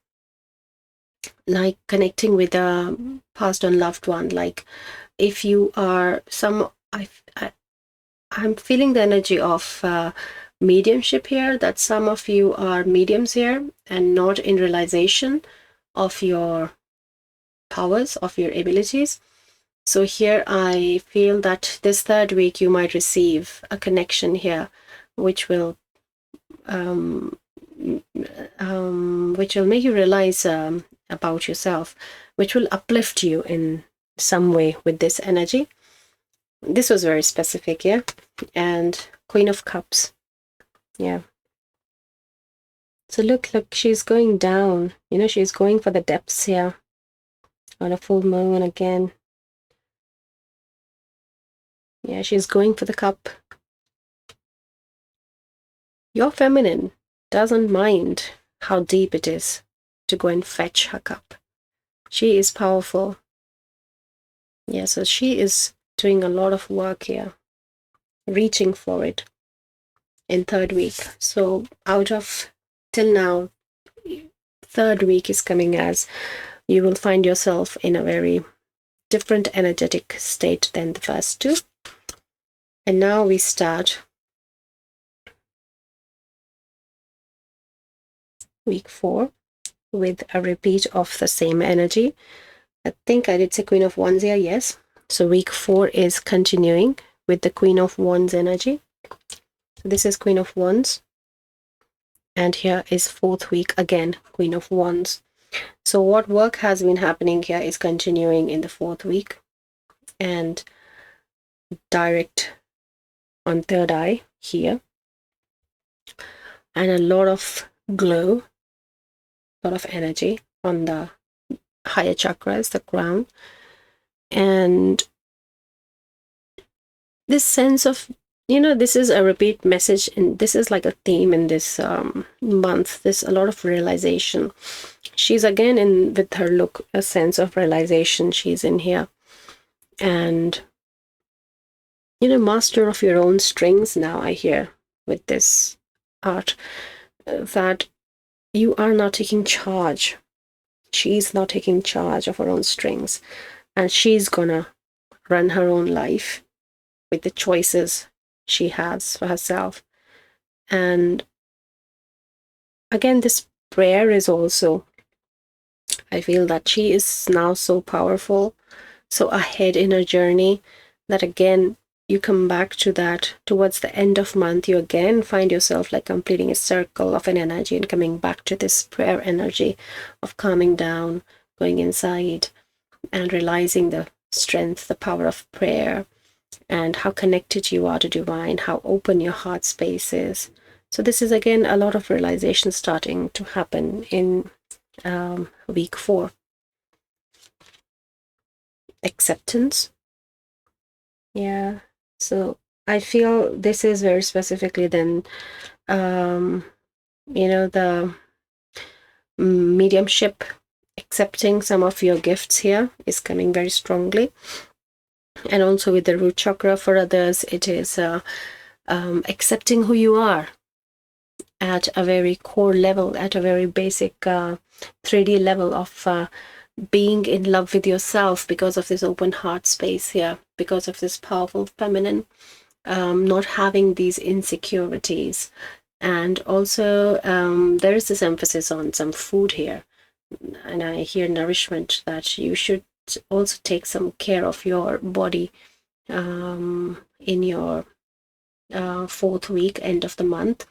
like connecting with a passed on loved one. Like if you are some I'm feeling the energy of mediumship here, that some of you are mediums here and not in realization of your powers, of your abilities. So here I feel that this third week you might receive a connection here, which will make you realize about yourself, which will uplift you in some way with this energy. This was very specific, yeah. And Queen of Cups, yeah. So look, she's going down. You know, she's going for the depths here on a full moon again. Yeah, she's going for the cup. Your feminine doesn't mind how deep it is to go and fetch her cup. She is powerful. Yeah, so she is doing a lot of work here, reaching for it in third week. So out of till now, third week is coming as you will find yourself in a very different energetic state than the first two. And now we start week 4 with a repeat of the same energy. I think I did say Queen of Wands here, yes. So week 4 is continuing with the Queen of Wands energy. So this is Queen of Wands. And here is 4th week again, Queen of Wands. So what work has been happening here is continuing in the 4th week, and direct on third eye here, and a lot of glow, a lot of energy on the higher chakras, the crown, and this sense of, you know, this is a repeat message, and this is like a theme in this month. There's a lot of realization. She's again in with her look, a sense of realization. She's in here, and you know, master of your own strings now, I hear with this art, that you are not taking charge. She's not taking charge of her own strings, and she's gonna run her own life with the choices she has for herself. And again, this prayer is also, I feel that she is now so powerful, so ahead in her journey, that again, you come back to that towards the end of month, you again find yourself like completing a circle of an energy and coming back to this prayer energy of calming down, going inside, and realizing the strength, the power of prayer, and how connected you are to divine, how open your heart space is. So this is again a lot of realization starting to happen in week 4. Acceptance. Yeah. So I feel this is very specifically then, you know, the mediumship, accepting some of your gifts here is coming very strongly. And also with the root chakra, for others, it is accepting who you are at a very core level, at a very basic 3D level of being in love with yourself because of this open heart space here, because of this powerful feminine, not having these insecurities. And also there is this emphasis on some food here, and I hear nourishment, that you should also take some care of your body in your 4th week, end of the month.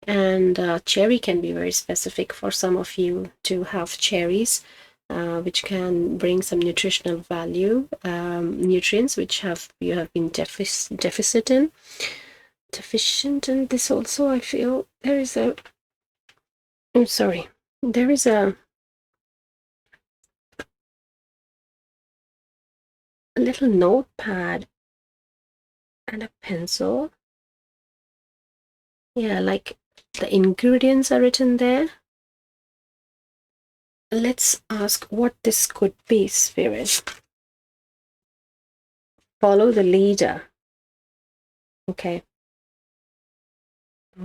And cherry can be very specific for some of you to have cherries, which can bring some nutritional value, nutrients which you have been deficient in. This also, I feel there is a, I'm sorry, there is a a little notepad and a pencil. Yeah, like the ingredients are written there. Let's ask what this could be, Spirit. Follow the leader. Okay.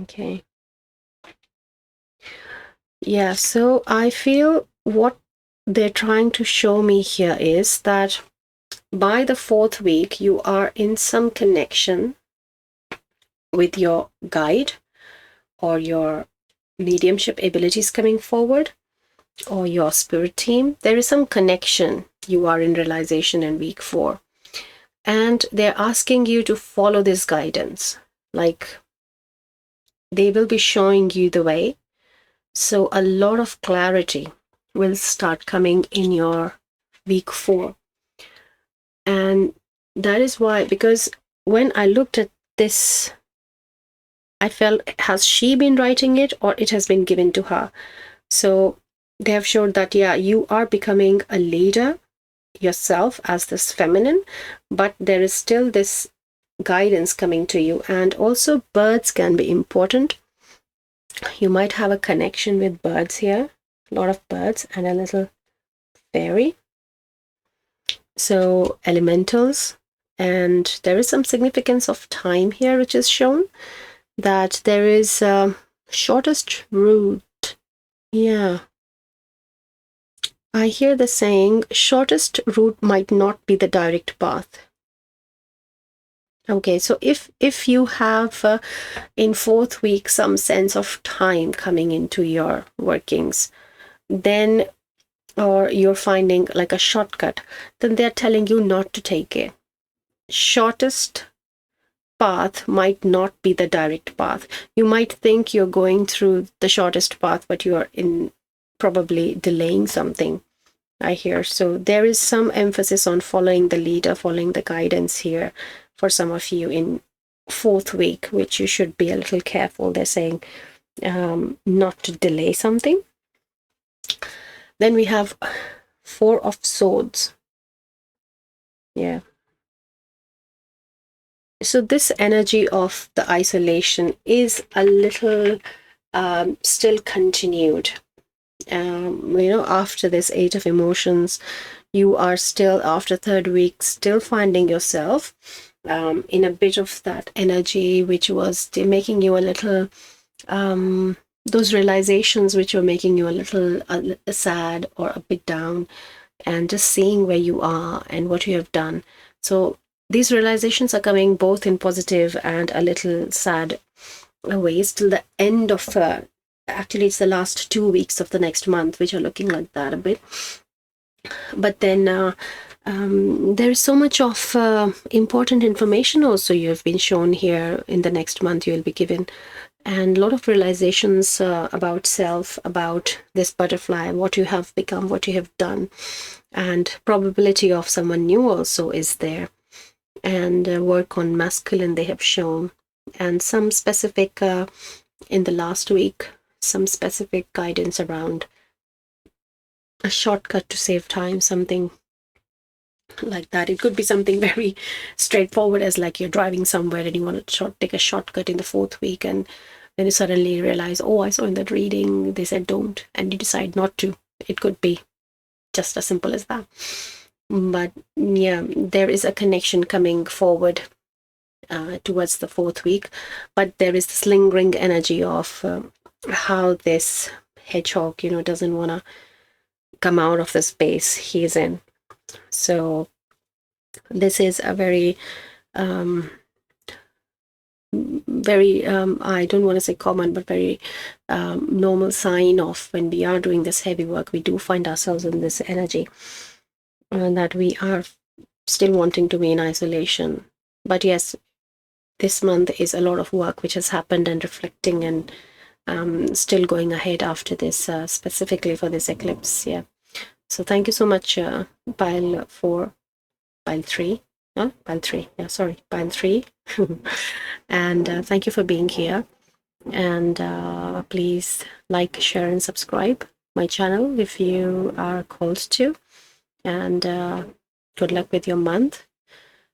Okay. Yeah, so I feel what they're trying to show me here is that by the 4th week, you are in some connection with your guide or your mediumship abilities coming forward or your spirit team. There is some connection. You are in realization in week 4. And they're asking you to follow this guidance. Like, they will be showing you the way. So a lot of clarity will start coming in your week 4. And that is why, because when I looked at this, I felt, has she been writing it or it has been given to her? So they have showed that, yeah, you are becoming a leader yourself as this feminine, but there is still this guidance coming to you. And also birds can be important. You might have a connection with birds here, a lot of birds and a little fairy. So elementals, and there is some significance of time here which is shown, that there is shortest route. Yeah, I hear the saying shortest route might not be the direct path. Okay, so if you have in 4th week some sense of time coming into your workings, then, or you're finding like a shortcut, then they're telling you not to take it. Shortest path might not be the direct path. You might think you're going through the shortest path, but you're in probably delaying something, I hear. So there is some emphasis on following the leader, following the guidance here for some of you in 4th week, which you should be a little careful. They're saying not to delay something. Then we have 4 of Swords. Yeah. So this energy of the isolation is a little still continued. After this 8 of Emotions, you are still, after 3rd week, still finding yourself in a bit of that energy, which was making you a little, those realizations which were making you a little sad or a bit down, and just seeing where you are and what you have done. So these realizations are coming both in positive and a little sad ways till the end of actually it's the last 2 weeks of the next month which are looking like that a bit. But then there is so much of important information also you have been shown here. In the next month you will be given, and a lot of realizations about self, about this butterfly, what you have become, what you have done, and probability of someone new also is there. And work on masculine they have shown, and some specific in the last week, some specific guidance around a shortcut to save time, something like that. It could be something very straightforward, as like you're driving somewhere and you want to take a shortcut in the 4th week, and then you suddenly realize, oh, I saw in that reading they said don't, and you decide not to. It could be just as simple as that. But yeah, there is a connection coming forward towards the 4th week, but there is this lingering energy of how this hedgehog, doesn't want to come out of the space he's in. So this is a very I don't want to say common, but very normal sign of when we are doing this heavy work, we do find ourselves in this energy, and that we are still wanting to be in isolation. But yes, this month is a lot of work which has happened, and reflecting, and still going ahead after this, specifically for this eclipse. Yeah. So thank you so much, pile 3. Pile 3. Yeah, sorry, pile 3. And thank you for being here. And please like, share, and subscribe my channel if you are called to. And good luck with your month,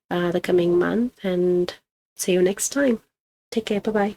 the coming month, and see you next time. Take care. Bye bye.